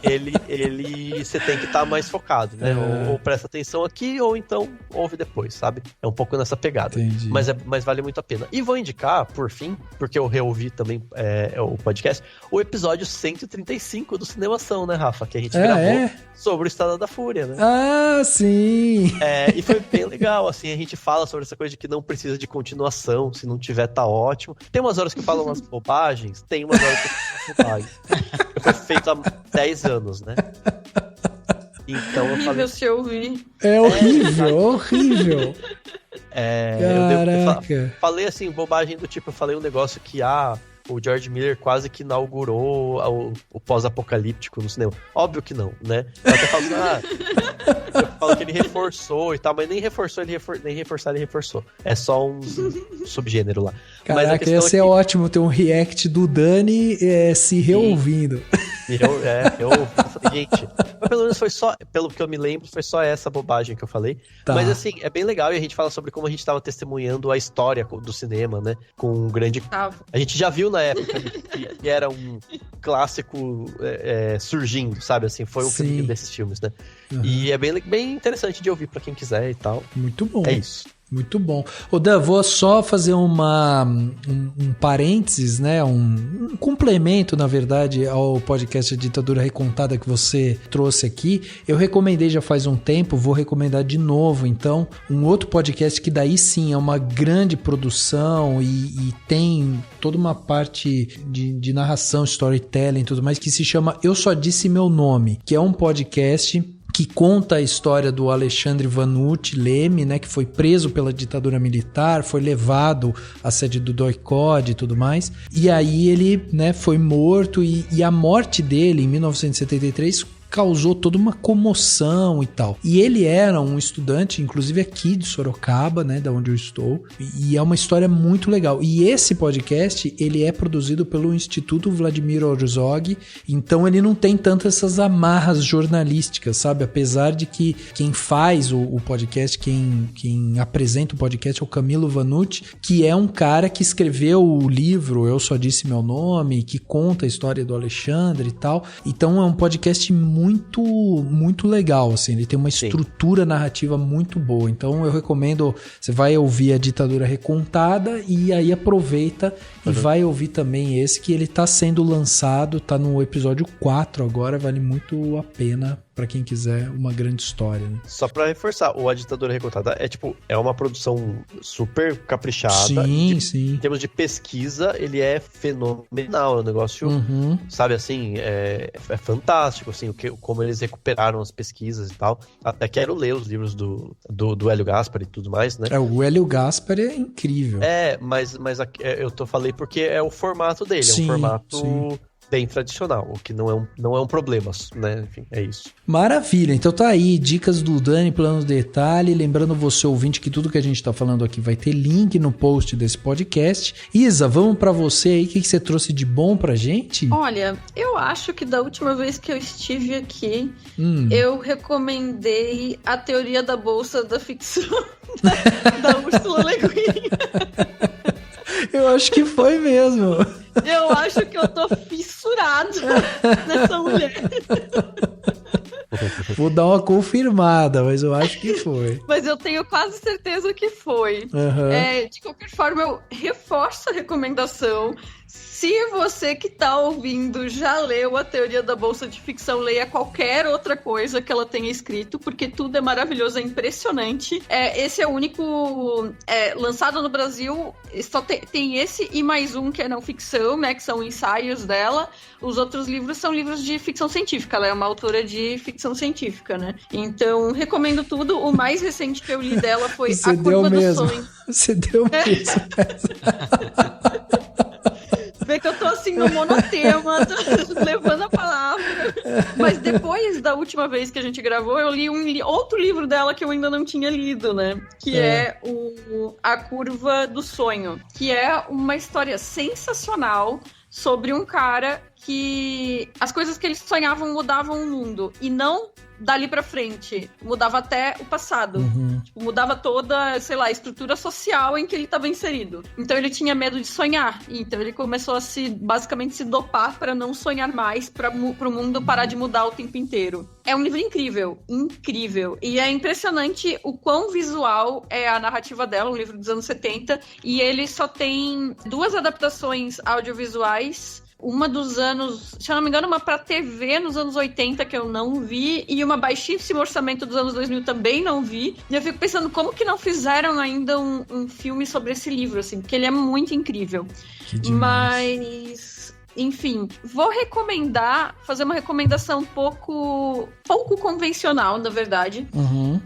ele você tem que estar mais focado, né? Ou presta atenção aqui, ou então ouve depois, sabe? É um pouco nessa pegada. Entendi. Mas vale muito a pena. E vou indicar, por fim, porque eu reouvi também o podcast, o episódio 135 do Cinemação, né, Rafa? Que a gente gravou sobre o Estrada da Fúria, né? Ah, sim! E foi bem legal, assim, a gente fala sobre essa coisa de que não precisa de continuação, se não tiver, tá ótimo. Tem umas horas que falam umas bobagens, tem umas horas que falam umas bobagens. Foi feito há 10 anos, né? Então eu falei... se ouvir. É horrível, horrível. Eu falei assim, bobagem do tipo, eu falei um negócio que o George Miller quase que inaugurou o pós-apocalíptico no cinema. Óbvio que não, né? Eu até falo, eu falo que ele reforçou e tal, mas nem reforçou, nem reforçar ele reforçou. É só um subgênero lá. Caraca, mas a questão ia ser ótimo ter um react do Dani se reouvindo. Eu falei, gente, mas pelo menos foi só, pelo que eu me lembro, foi só essa bobagem que eu falei. Tá. Mas assim, é bem legal e a gente fala sobre como a gente tava testemunhando a história do cinema, né? Com um grande... A gente já viu na época que era um clássico surgindo, sabe? Assim, foi um filme desses filmes, né? Uhum. E é bem interessante de ouvir pra quem quiser e tal. Muito bom. É isso. Muito bom. Ô Dan, vou só fazer um parênteses, né? Um complemento, na verdade, ao podcast Ditadura Recontada que você trouxe aqui. Eu recomendei já faz um tempo, vou recomendar de novo, então, um outro podcast que daí sim é uma grande produção e tem toda uma parte de narração, storytelling e tudo mais, que se chama Eu Só Disse Meu Nome, que é um podcast que conta a história do Alexandre Vanucci Leme, né, que foi preso pela ditadura militar, foi levado à sede do DOI-CODE e tudo mais, e aí ele, né, foi morto, e a morte dele em 1973 causou toda uma comoção e tal. E ele era um estudante, inclusive aqui de Sorocaba, né, da onde eu estou, e é uma história muito legal. E esse podcast, ele é produzido pelo Instituto Vladimir Herzog, então ele não tem tantas essas amarras jornalísticas, sabe? Apesar de que quem faz o podcast, quem apresenta o podcast é o Camilo Vanucci, que é um cara que escreveu o livro Eu Só Disse Meu Nome, que conta a história do Alexandre e tal. Então é um podcast muito legal, assim, ele tem uma estrutura narrativa muito boa, então eu recomendo, você vai ouvir A Ditadura Recontada e aí aproveita e vai ouvir também esse que ele tá sendo lançado, tá no episódio 4 agora, vale muito a pena pra quem quiser uma grande história, né? Só pra reforçar, o A Ditadura Recontada é uma produção super caprichada. Sim. Em termos de pesquisa, ele é fenomenal, é um negócio, sabe, assim, é fantástico, assim, como eles recuperaram as pesquisas e tal. Até quero ler os livros do Hélio Gaspari e tudo mais, né? O Hélio Gaspari é incrível. Mas eu falei porque é o formato dele, é um formato bem tradicional, o que não é um problema, né? Enfim, é isso. Maravilha, então tá aí, dicas do Dani, plano de detalhe, lembrando você ouvinte que tudo que a gente tá falando aqui vai ter link no post desse podcast. Isa, vamos pra você aí, o que você trouxe de bom pra gente? Olha, eu acho que da última vez que eu estive aqui, eu recomendei A Teoria da Bolsa da Ficção da Ursula Le Guin. Eu acho que foi mesmo. Eu acho que eu tô fissurado nessa mulher. Vou dar uma confirmada, mas eu acho que foi. Mas eu tenho quase certeza que foi. De qualquer forma, eu reforço a recomendação. Se você que tá ouvindo já leu A Teoria da Bolsa de Ficção, leia qualquer outra coisa que ela tenha escrito, porque tudo é maravilhoso, é impressionante. Esse é o único lançado no Brasil, só tem esse e mais um que é não ficção, né, que são ensaios dela. Os outros livros são livros de ficção científica, ela é uma autora de ficção científica, né? Então, recomendo tudo. O mais recente que eu li dela foi A Curva do Sonho. Você deu mesmo. Vê que eu tô assim no monotema, levando a palavra. Mas depois da última vez que a gente gravou, eu li outro livro dela que eu ainda não tinha lido, né? Que é A Curva do Sonho. Que é uma história sensacional sobre um cara que as coisas que ele sonhavam mudavam o mundo. E não dali pra frente, mudava até o passado. Tipo, mudava toda, sei lá, a estrutura social em que ele estava inserido. Então ele tinha medo de sonhar. Então ele começou a basicamente se dopar para não sonhar mais, para o mundo parar de mudar o tempo inteiro. É um livro incrível. E é impressionante o quão visual é a narrativa dela, um livro dos anos 70. E ele só tem 2 adaptações audiovisuais. Uma dos anos, se eu não me engano, uma pra TV nos anos 80 que eu não vi, e uma baixíssimo orçamento dos anos 2000 também não vi. E eu fico pensando como que não fizeram ainda um filme sobre esse livro, assim, porque ele é muito incrível. Que demais. Mas, enfim, vou fazer uma recomendação pouco convencional, na verdade,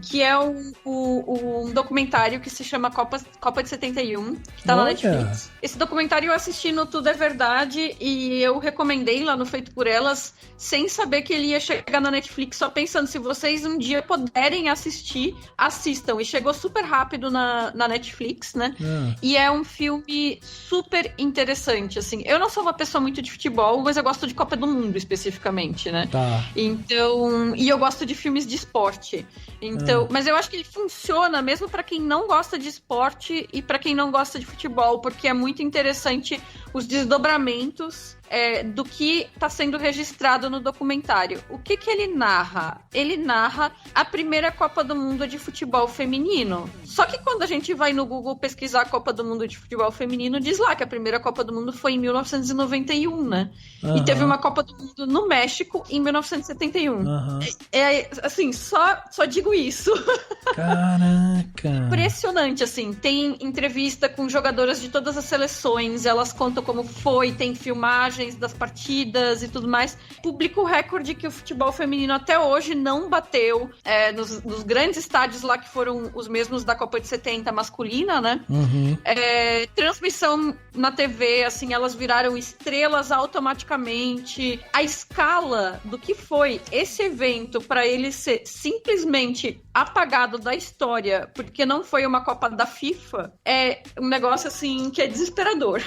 que é um documentário que se chama Copa de 71, que tá na Netflix. Esse documentário eu assisti no Tudo é Verdade e eu recomendei lá no Feito por Elas, sem saber que ele ia chegar na Netflix, só pensando, se vocês um dia puderem assistir, assistam. E chegou super rápido na Netflix, né? E é um filme super interessante, assim. Eu não sou uma pessoa muito de futebol, mas eu gosto de Copa do Mundo, especificamente, né? Então, e eu gosto de filmes de esporte. Então, mas eu acho que ele funciona mesmo pra quem não gosta de esporte e pra quem não gosta de futebol, porque é muito interessante os desdobramentos do que está sendo registrado no documentário. O que ele narra? Ele narra a primeira Copa do Mundo de futebol feminino. Só que quando a gente vai no Google pesquisar a Copa do Mundo de futebol feminino, diz lá que a primeira Copa do Mundo foi em 1991, né? E teve uma Copa do Mundo no México em 1971. Assim, só digo isso. Caraca! Impressionante, assim. Tem entrevista com jogadoras de todas as seleções, elas contam como foi, tem filmagem imagens das partidas e tudo mais. Público recorde que o futebol feminino até hoje não bateu nos grandes estádios lá que foram os mesmos da Copa de 70 masculina, né? Transmissão na TV, assim, elas viraram estrelas automaticamente. A escala do que foi esse evento para ele ser simplesmente apagado da história, porque não foi uma Copa da FIFA, é um negócio, assim, que é desesperador.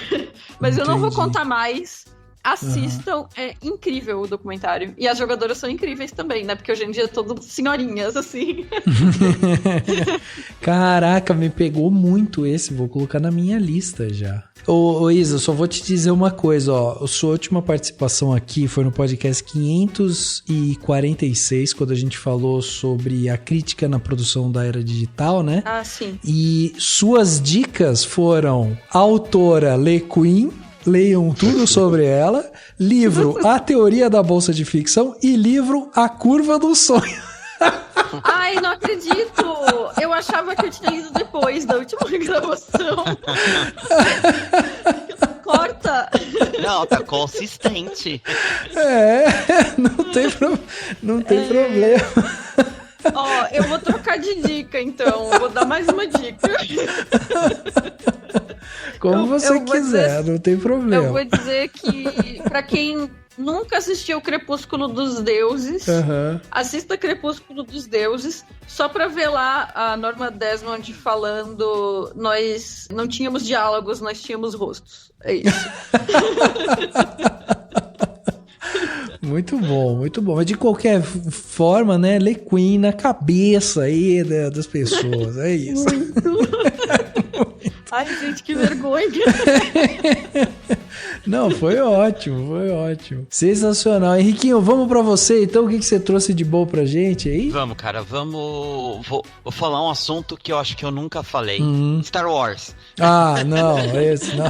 Mas eu não vou contar mais. Assistam, é incrível o documentário. E as jogadoras são incríveis também, né? Porque hoje em dia todas senhorinhas, assim. Caraca, me pegou muito esse. Vou colocar na minha lista já. Ô Isa, só vou te dizer uma coisa, ó. Sua última participação aqui foi no podcast 546, quando a gente falou sobre a crítica na produção da era digital, né? Ah, sim. E suas dicas foram a autora Le Queen, leiam tudo sobre ela, livro A Teoria da Bolsa de Ficção e livro A Curva do Sonho. Ai, não acredito! Eu achava que eu tinha ido depois da última gravação. Corta! Não, tá consistente. Não tem problema. Ó, eu vou trocar de dica, então. Vou dar mais uma dica. Como você quiser, não tem problema. Eu vou dizer que, pra quem nunca assistiu Crepúsculo dos Deuses, assista Crepúsculo dos Deuses, só pra ver lá a Norma Desmond falando: nós não tínhamos diálogos, nós tínhamos rostos. É isso. Muito bom, muito bom. Mas de qualquer forma, né, Le Queen na cabeça aí das pessoas, é isso. Ai, gente, que vergonha. Não, foi ótimo, foi ótimo. Sensacional. Henriquinho, vamos pra você, então, o que você trouxe de bom pra gente aí? Vamos, cara, vou falar um assunto que eu acho que eu nunca falei. Star Wars. Ah, não, esse não.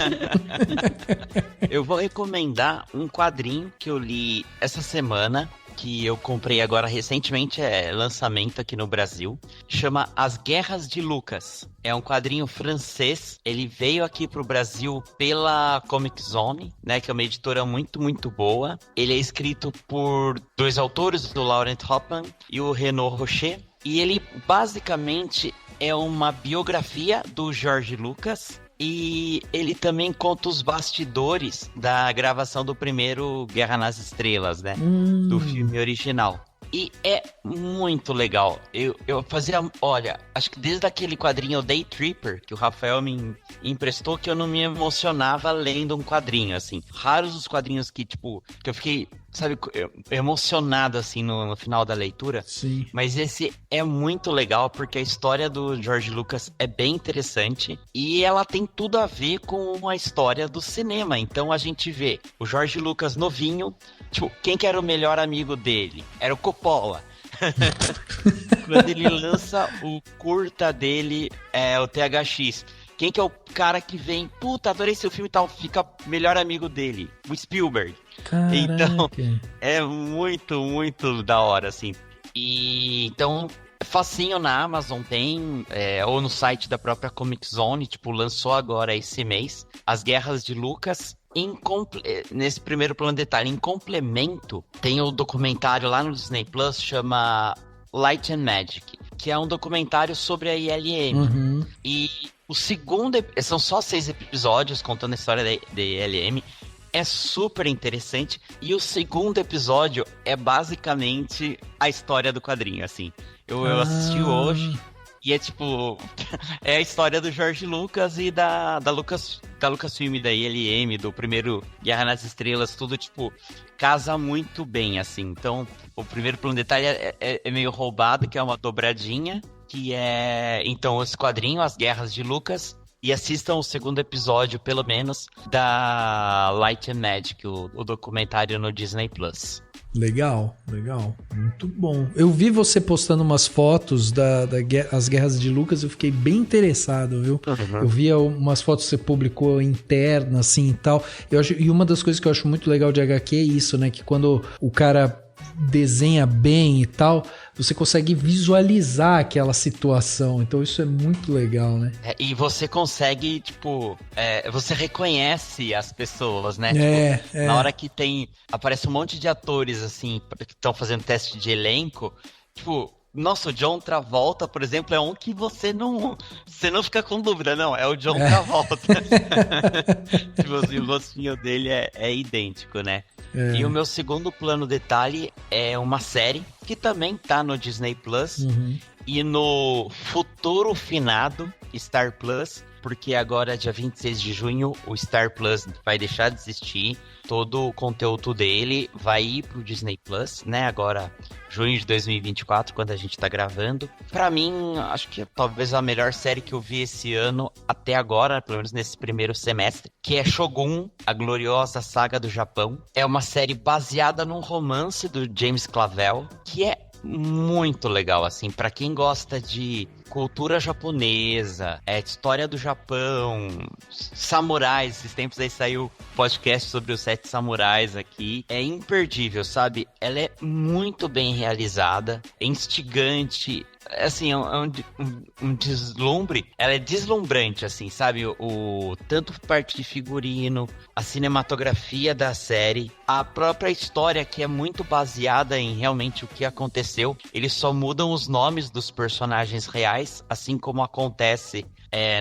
Eu vou recomendar um quadrinho que eu li essa semana, que eu comprei agora recentemente, é lançamento aqui no Brasil, chama As Guerras de Lucas. É um quadrinho francês, ele veio aqui pro Brasil pela Comic Zone, né, que é uma editora muito, muito boa. Ele é escrito por dois autores, o Laurent Hoffman e o Renaud Rocher, e ele basicamente é uma biografia do George Lucas. E ele também conta os bastidores da gravação do primeiro Guerra nas Estrelas, né? Do filme original. E é muito legal. Eu fazia... Olha, acho que desde aquele quadrinho Day Tripper, que o Rafael me emprestou, que eu não me emocionava lendo um quadrinho, assim. Raros os quadrinhos que, tipo... Que eu fiquei, sabe, emocionado, assim, no final da leitura. Sim. Mas esse é muito legal, porque a história do George Lucas é bem interessante. E ela tem tudo a ver com a história do cinema. Então a gente vê o George Lucas novinho... Tipo, quem que era o melhor amigo dele? Era o Coppola. Quando ele lança o curta dele, o THX. Quem que é o cara que vem? Puta, adorei seu filme e tal. Fica melhor amigo dele. O Spielberg. Caraca. Então, é muito, muito da hora, assim. E então... Facinho na Amazon tem, ou no site da própria Comic Zone, tipo, lançou agora esse mês, As Guerras de Lucas. Nesse primeiro plano de detalhe, em complemento, tem o documentário lá no Disney Plus, chama Light and Magic, que é um documentário sobre a ILM. E o segundo, são só 6 episódios contando a história da ILM, é super interessante, e o segundo episódio é basicamente a história do quadrinho, assim. Eu assisti hoje, e é tipo, é a história do George Lucas e da Lucasfilm, da ILM, do primeiro Guerra nas Estrelas, tudo, tipo, casa muito bem, assim. Então, o primeiro plano de detalhe é meio roubado, que é uma dobradinha, que é, então, esse quadrinho, As Guerras de Lucas, e assistam o segundo episódio, pelo menos, da Light and Magic, o documentário no Disney Plus. Legal, legal. Muito bom. Eu vi você postando umas fotos das Guerras de Lucas, eu fiquei bem interessado, viu? Eu vi umas fotos que você publicou internas, assim, e tal. E uma das coisas que eu acho muito legal de HQ é isso, né? Que quando o cara desenha bem e tal, você consegue visualizar aquela situação. Então isso é muito legal, né? E você consegue, tipo, você reconhece as pessoas, né? Na hora que aparece um monte de atores, assim, que estão fazendo teste de elenco, tipo... Nossa, o John Travolta, por exemplo, é um que você não fica com dúvida, não, é o John Travolta. Tipo assim, o rostinho dele é idêntico, né? E o meu segundo plano detalhe é uma série que também tá no Disney Plus e no futuro finado Star Plus, porque agora, dia 26 de junho, o Star Plus vai deixar de existir, todo o conteúdo dele vai ir pro Disney Plus, né, agora, junho de 2024, quando a gente tá gravando. Pra mim, acho que é talvez a melhor série que eu vi esse ano, até agora, pelo menos nesse primeiro semestre, que é Shogun, a gloriosa saga do Japão. É uma série baseada num romance do James Clavell, que é muito legal, assim, pra quem gosta de cultura japonesa, história do Japão, samurais. Esses tempos aí saiu podcast sobre os 7 samurais aqui. É imperdível, sabe? Ela é muito bem realizada, é instigante. Assim, é um deslumbre. Ela é deslumbrante, assim, sabe? Tanto parte de figurino, a cinematografia da série, a própria história, que é muito baseada em realmente o que aconteceu. Eles só mudam os nomes dos personagens reais, assim como acontece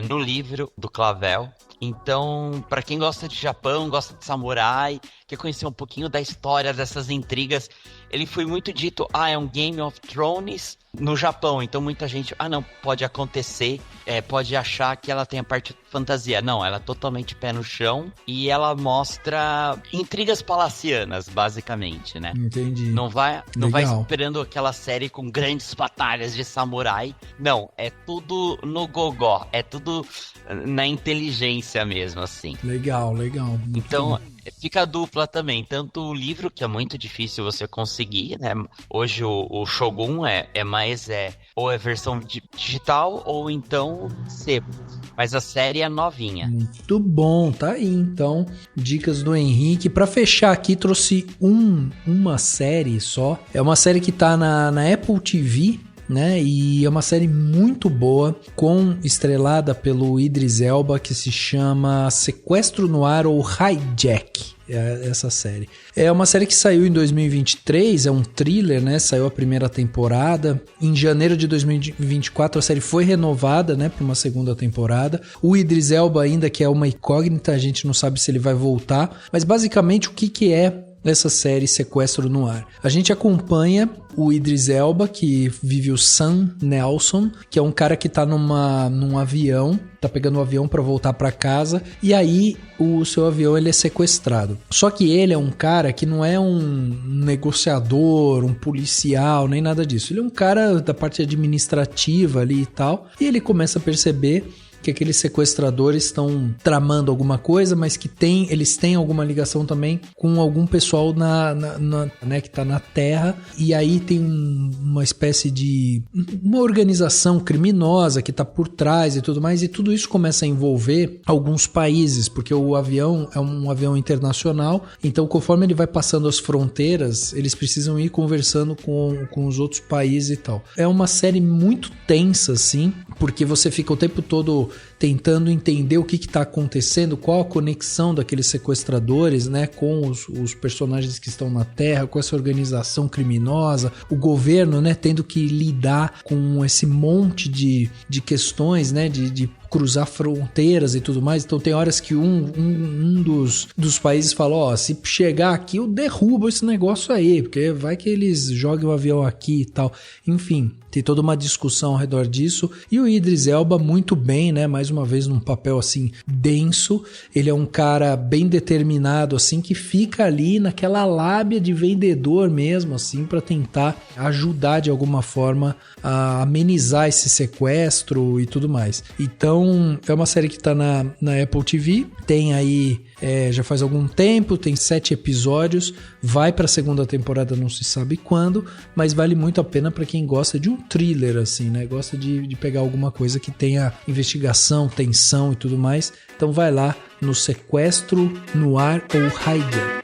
no livro do Clavell. Então, pra quem gosta de Japão, gosta de samurai, quer conhecer um pouquinho da história dessas intrigas, ele foi muito dito, é um Game of Thrones no Japão. Então muita gente, não, pode acontecer, pode achar que ela tem a parte fantasia. Não, ela é totalmente pé no chão e ela mostra intrigas palacianas, basicamente, né? Entendi. Não vai esperando aquela série com grandes batalhas de samurai. Não, é tudo no gogó, é tudo na inteligência mesmo, assim. Legal. Então, fica dupla também, tanto o livro, que é muito difícil você conseguir, né? Hoje o Shogun ou é versão digital ou então sebo. Mas a série é novinha. Muito bom, tá aí então. Dicas do Henrique. Pra fechar aqui, trouxe uma série só. É uma série que tá na Apple TV, né? E é uma série muito boa, estrelada pelo Idris Elba, que se chama Sequestro no Ar ou Hijack. Essa série. É uma série que saiu em 2023, é um thriller, né? Saiu a primeira temporada. Em janeiro de 2024 a série foi renovada, né, para uma segunda temporada. O Idris Elba ainda, que é uma incógnita, a gente não sabe se ele vai voltar. Mas basicamente o que é essa série Sequestro no Ar? A gente acompanha o Idris Elba, que vive o Sam Nelson, que é um cara que tá num avião, tá pegando um avião para voltar para casa, e aí o seu avião ele é sequestrado. Só que ele é um cara que não é um negociador, um policial, nem nada disso. Ele é um cara da parte administrativa ali e tal, e ele começa a perceber que aqueles sequestradores estão tramando alguma coisa, mas que eles têm alguma ligação também com algum pessoal né, que está na Terra, e aí tem uma espécie de uma organização criminosa que está por trás e tudo mais, e tudo isso começa a envolver alguns países, porque o avião é um avião internacional, então conforme ele vai passando as fronteiras, eles precisam ir conversando com os outros países e tal. É uma série muito tensa, assim, porque você fica o tempo todo tentando entender o que está acontecendo, qual a conexão daqueles sequestradores, né, com os personagens que estão na Terra, com essa organização criminosa, o governo, né, tendo que lidar com esse monte de questões, né, de cruzar fronteiras e tudo mais. Então tem horas que um dos países fala, se chegar aqui eu derrubo esse negócio aí, porque vai que eles joguem o avião aqui e tal. Enfim, tem toda uma discussão ao redor disso. E o Idris Elba muito bem, né? Mais uma vez num papel assim denso. Ele é um cara bem determinado, assim, que fica ali naquela lábia de vendedor mesmo, assim, para tentar ajudar de alguma forma a amenizar esse sequestro e tudo mais. Então é uma série que tá na Apple TV, tem aí já faz algum tempo, tem 7 episódios, vai pra segunda temporada, não se sabe quando, mas vale muito a pena pra quem gosta de um thriller, assim, né? Gosta de pegar alguma coisa que tenha investigação, tensão e tudo mais. Então vai lá no Sequestro no Ar ou Hijack.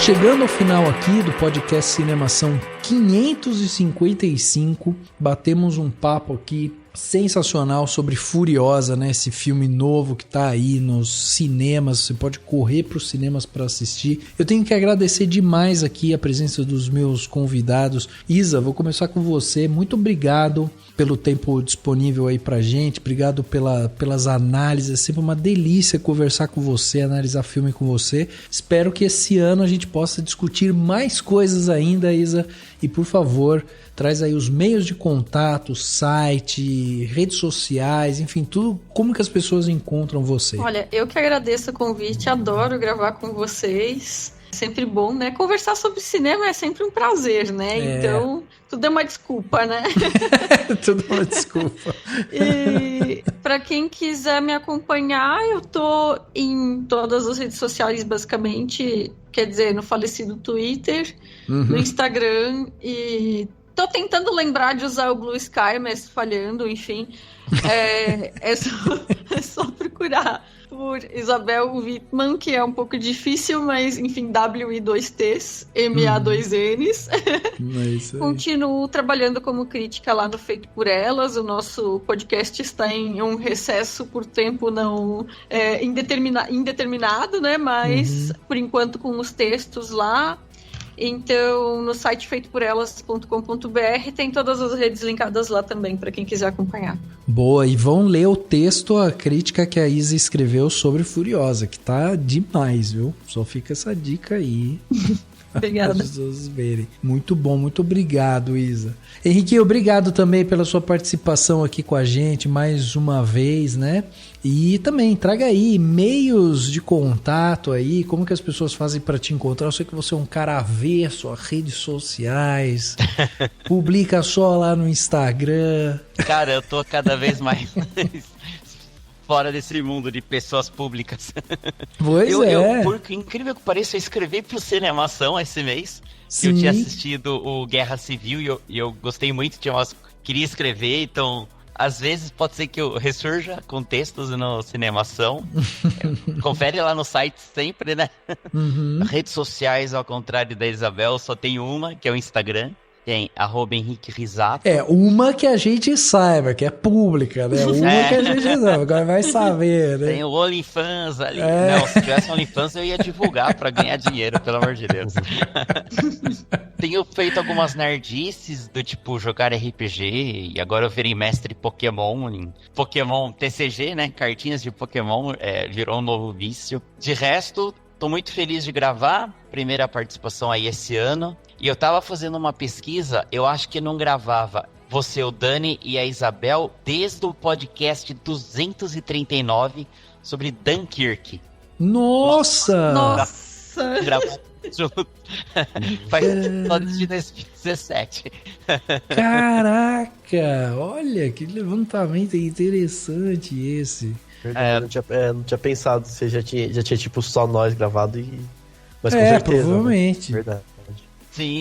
chegando ao final aqui do podcast Cinemação 555, batemos um papo aqui sensacional sobre Furiosa, né? Esse filme novo que tá aí nos cinemas, você pode correr para os cinemas para assistir. Eu tenho que agradecer demais aqui a presença dos meus convidados. Isa, vou começar com você. Muito obrigado pelo tempo disponível aí pra gente, obrigado pelas análises, é sempre uma delícia conversar com você, analisar filme com você. Espero que esse ano a gente possa discutir mais coisas ainda, Isa, e por favor, traz aí os meios de contato, site, redes sociais, enfim, tudo, como que as pessoas encontram você. Olha, eu que agradeço o convite, adoro gravar com vocês. Sempre bom, né? Conversar sobre cinema é sempre um prazer, né? Então, tudo é uma desculpa, né? Tudo é uma desculpa. E para quem quiser me acompanhar, eu tô em todas as redes sociais, basicamente. Quer dizer, no falecido Twitter, no Instagram. E tô tentando lembrar de usar o Blue Sky, mas falhando, enfim. É só procurar por Isabel Wittmann, que é um pouco difícil, mas enfim, WI2Ts, MA2Ns. Continuo trabalhando como crítica lá no Feito por Elas. O nosso podcast está em um recesso por tempo não indeterminado, né? Mas por enquanto com os textos lá. Então, no site feitoporelas.com.br tem todas as redes linkadas lá também, para quem quiser acompanhar. Boa, e vão ler o texto, a crítica que a Isa escreveu sobre Furiosa, que tá demais, viu? Só fica essa dica aí. Obrigada. Para as pessoas verem. Muito bom, muito obrigado, Isa. Henrique, obrigado também pela sua participação aqui com a gente mais uma vez, né? E também traga aí meios de contato aí, como que as pessoas fazem para te encontrar. Eu sei que você é um cara avesso a redes sociais, publica só lá no Instagram. Cara, eu tô cada vez mais fora desse mundo de pessoas públicas. Pois é. Por incrível que pareça, eu escrevi pro Cinemação esse mês. Sim. Eu tinha assistido o Guerra Civil e eu gostei muito, queria escrever, então às vezes pode ser que eu ressurja com textos no Cinemação. Confere lá no site sempre, né? Redes sociais, ao contrário da Isabel, só tem uma, que é o Instagram. Tem @Henrique Risato. É, uma que a gente saiba, que é pública, né? Uma que a gente sabe, agora vai saber, né? Tem o OnlyFans ali. Não, se tivesse OnlyFans eu ia divulgar pra ganhar dinheiro, pelo amor de Deus. Tenho feito algumas nerdices do tipo jogar RPG, e agora eu virei mestre Pokémon, em Pokémon TCG, né? Cartinhas de Pokémon, virou um novo vício. De resto, tô muito feliz de gravar, primeira participação aí esse ano. E eu tava fazendo uma pesquisa, eu acho que não gravava você, o Dani e a Isabel desde o podcast 239 sobre Dunkirk. Nossa! Nossa! Gravamos junto. Faz só desde 2017. Caraca! Olha, que levantamento interessante esse. Verdade, não tinha pensado, você já tinha tipo só nós gravado e... Mas com certeza, provavelmente. Né? Verdade.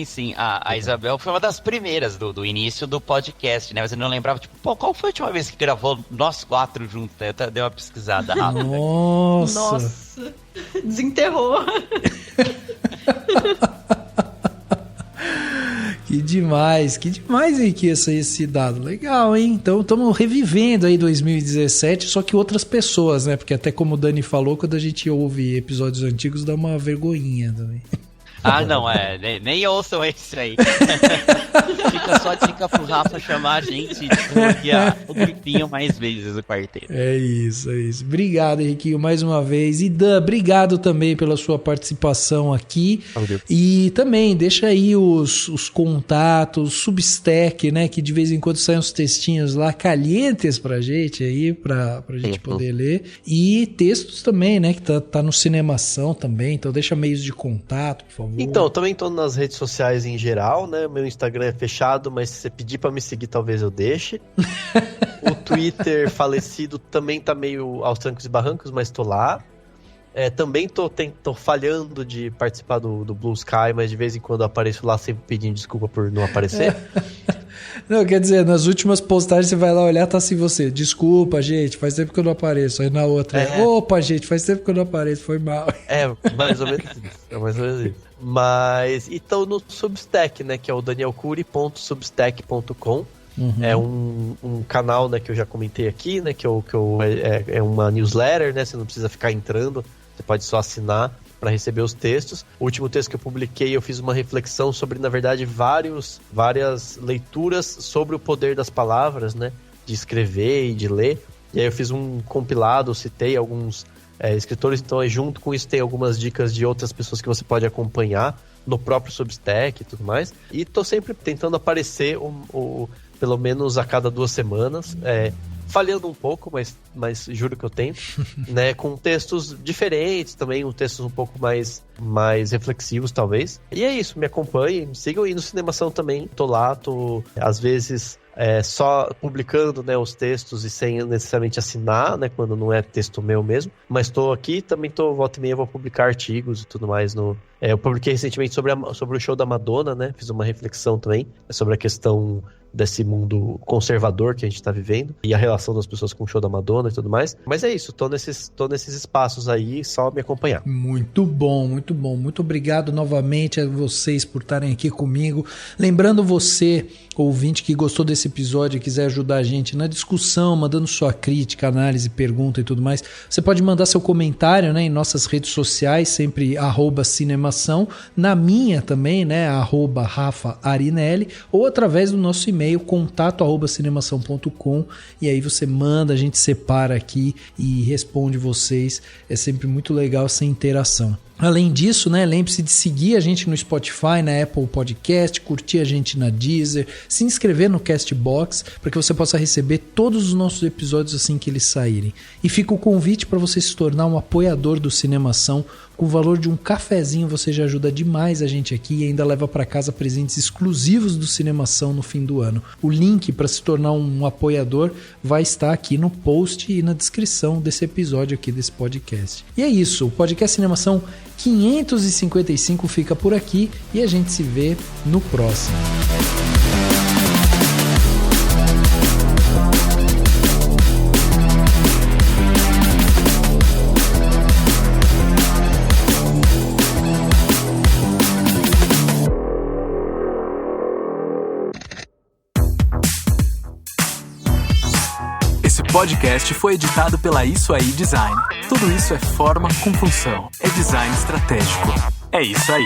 Sim. A Isabel foi uma das primeiras do início do podcast, né? Mas eu não lembrava, tipo, qual foi a última vez que gravou nós quatro juntos? Eu até dei uma pesquisada rápida. Nossa! Desenterrou. Que demais, Henrique, esse dado. Legal, hein? Então estamos revivendo aí 2017, só que outras pessoas, né? Porque até como o Dani falou, quando a gente ouve episódios antigos, dá uma vergonhinha também. Ah, não, nem ouçam esse aí. Fica só dica pro Rafa chamar a gente o grupinho mais vezes o quarteto. É isso. Obrigado, Henriquinho, mais uma vez. E Dan, obrigado também pela sua participação aqui. E também deixa aí os contatos, Substack, né, que de vez em quando saem uns textinhos lá calientes pra gente aí, pra gente poder ler. E textos também, né, que tá no Cinemação também, então deixa meios de contato, por favor. Então, eu também tô nas redes sociais em geral, né? Meu Instagram é fechado, mas se você pedir pra me seguir, talvez eu deixe. O Twitter falecido também tá meio aos trancos e barrancos, mas tô lá. Também tô falhando de participar do Blue Sky, mas de vez em quando eu apareço lá sempre pedindo desculpa por não aparecer. Não, quer dizer, nas últimas postagens você vai lá olhar, tá assim você, desculpa, gente, faz tempo que eu não apareço. Aí na outra, opa, gente, faz tempo que eu não apareço, foi mal. Mais ou menos isso. Mas, então no Substack, né, que é o danielcuri.substack.com. É um canal, né, que eu já comentei aqui, né, é uma newsletter, né, você não precisa ficar entrando, você pode só assinar para receber os textos. O último texto que eu publiquei, eu fiz uma reflexão sobre, na verdade, várias leituras sobre o poder das palavras, né, de escrever e de ler. E aí eu fiz um compilado, citei alguns escritores, então junto com isso tem algumas dicas de outras pessoas que você pode acompanhar no próprio Substack e tudo mais. E tô sempre tentando aparecer pelo menos a cada 2 semanas, falhando um pouco, mas juro que eu tento, né, com textos diferentes também, textos um pouco mais reflexivos, talvez. E é isso, me acompanhem, me sigam, e no Cinemação também, tô lá, às vezes só publicando, né, os textos e sem necessariamente assinar, né, quando não é texto meu mesmo, mas tô aqui, também volta e meia, vou publicar artigos e tudo mais eu publiquei recentemente sobre o show da Madonna, né, fiz uma reflexão também sobre a questão desse mundo conservador que a gente tá vivendo e a relação das pessoas com o show da Madonna e tudo mais. Mas é isso, tô nesses espaços aí, só me acompanhar. Muito bom, muito bom. Muito obrigado novamente a vocês por estarem aqui comigo. Lembrando você, ouvinte, que gostou desse episódio e quiser ajudar a gente na discussão, mandando sua crítica, análise, pergunta e tudo mais, você pode mandar seu comentário, né, em nossas redes sociais, sempre @cinemação, na minha também, né, @RafaArinelli, ou através do nosso e-mail, contato@cinemação.com, e aí você manda, a gente separa aqui e responde vocês. É sempre muito legal essa interação. Além disso, né, lembre-se de seguir a gente no Spotify, na Apple Podcast, curtir a gente na Deezer, se inscrever no Castbox para que você possa receber todos os nossos episódios assim que eles saírem. E fica o convite para você se tornar um apoiador do Cinemação. Com o valor de um cafezinho você já ajuda demais a gente aqui e ainda leva para casa presentes exclusivos do Cinemação no fim do ano. O link para se tornar um apoiador vai estar aqui no post e na descrição desse episódio aqui desse podcast. E é isso, o podcast Cinemação 555 fica por aqui e a gente se vê no próximo. Esse podcast foi editado pela Isso Aí Design. Tudo isso é forma com função. É design estratégico. É isso aí.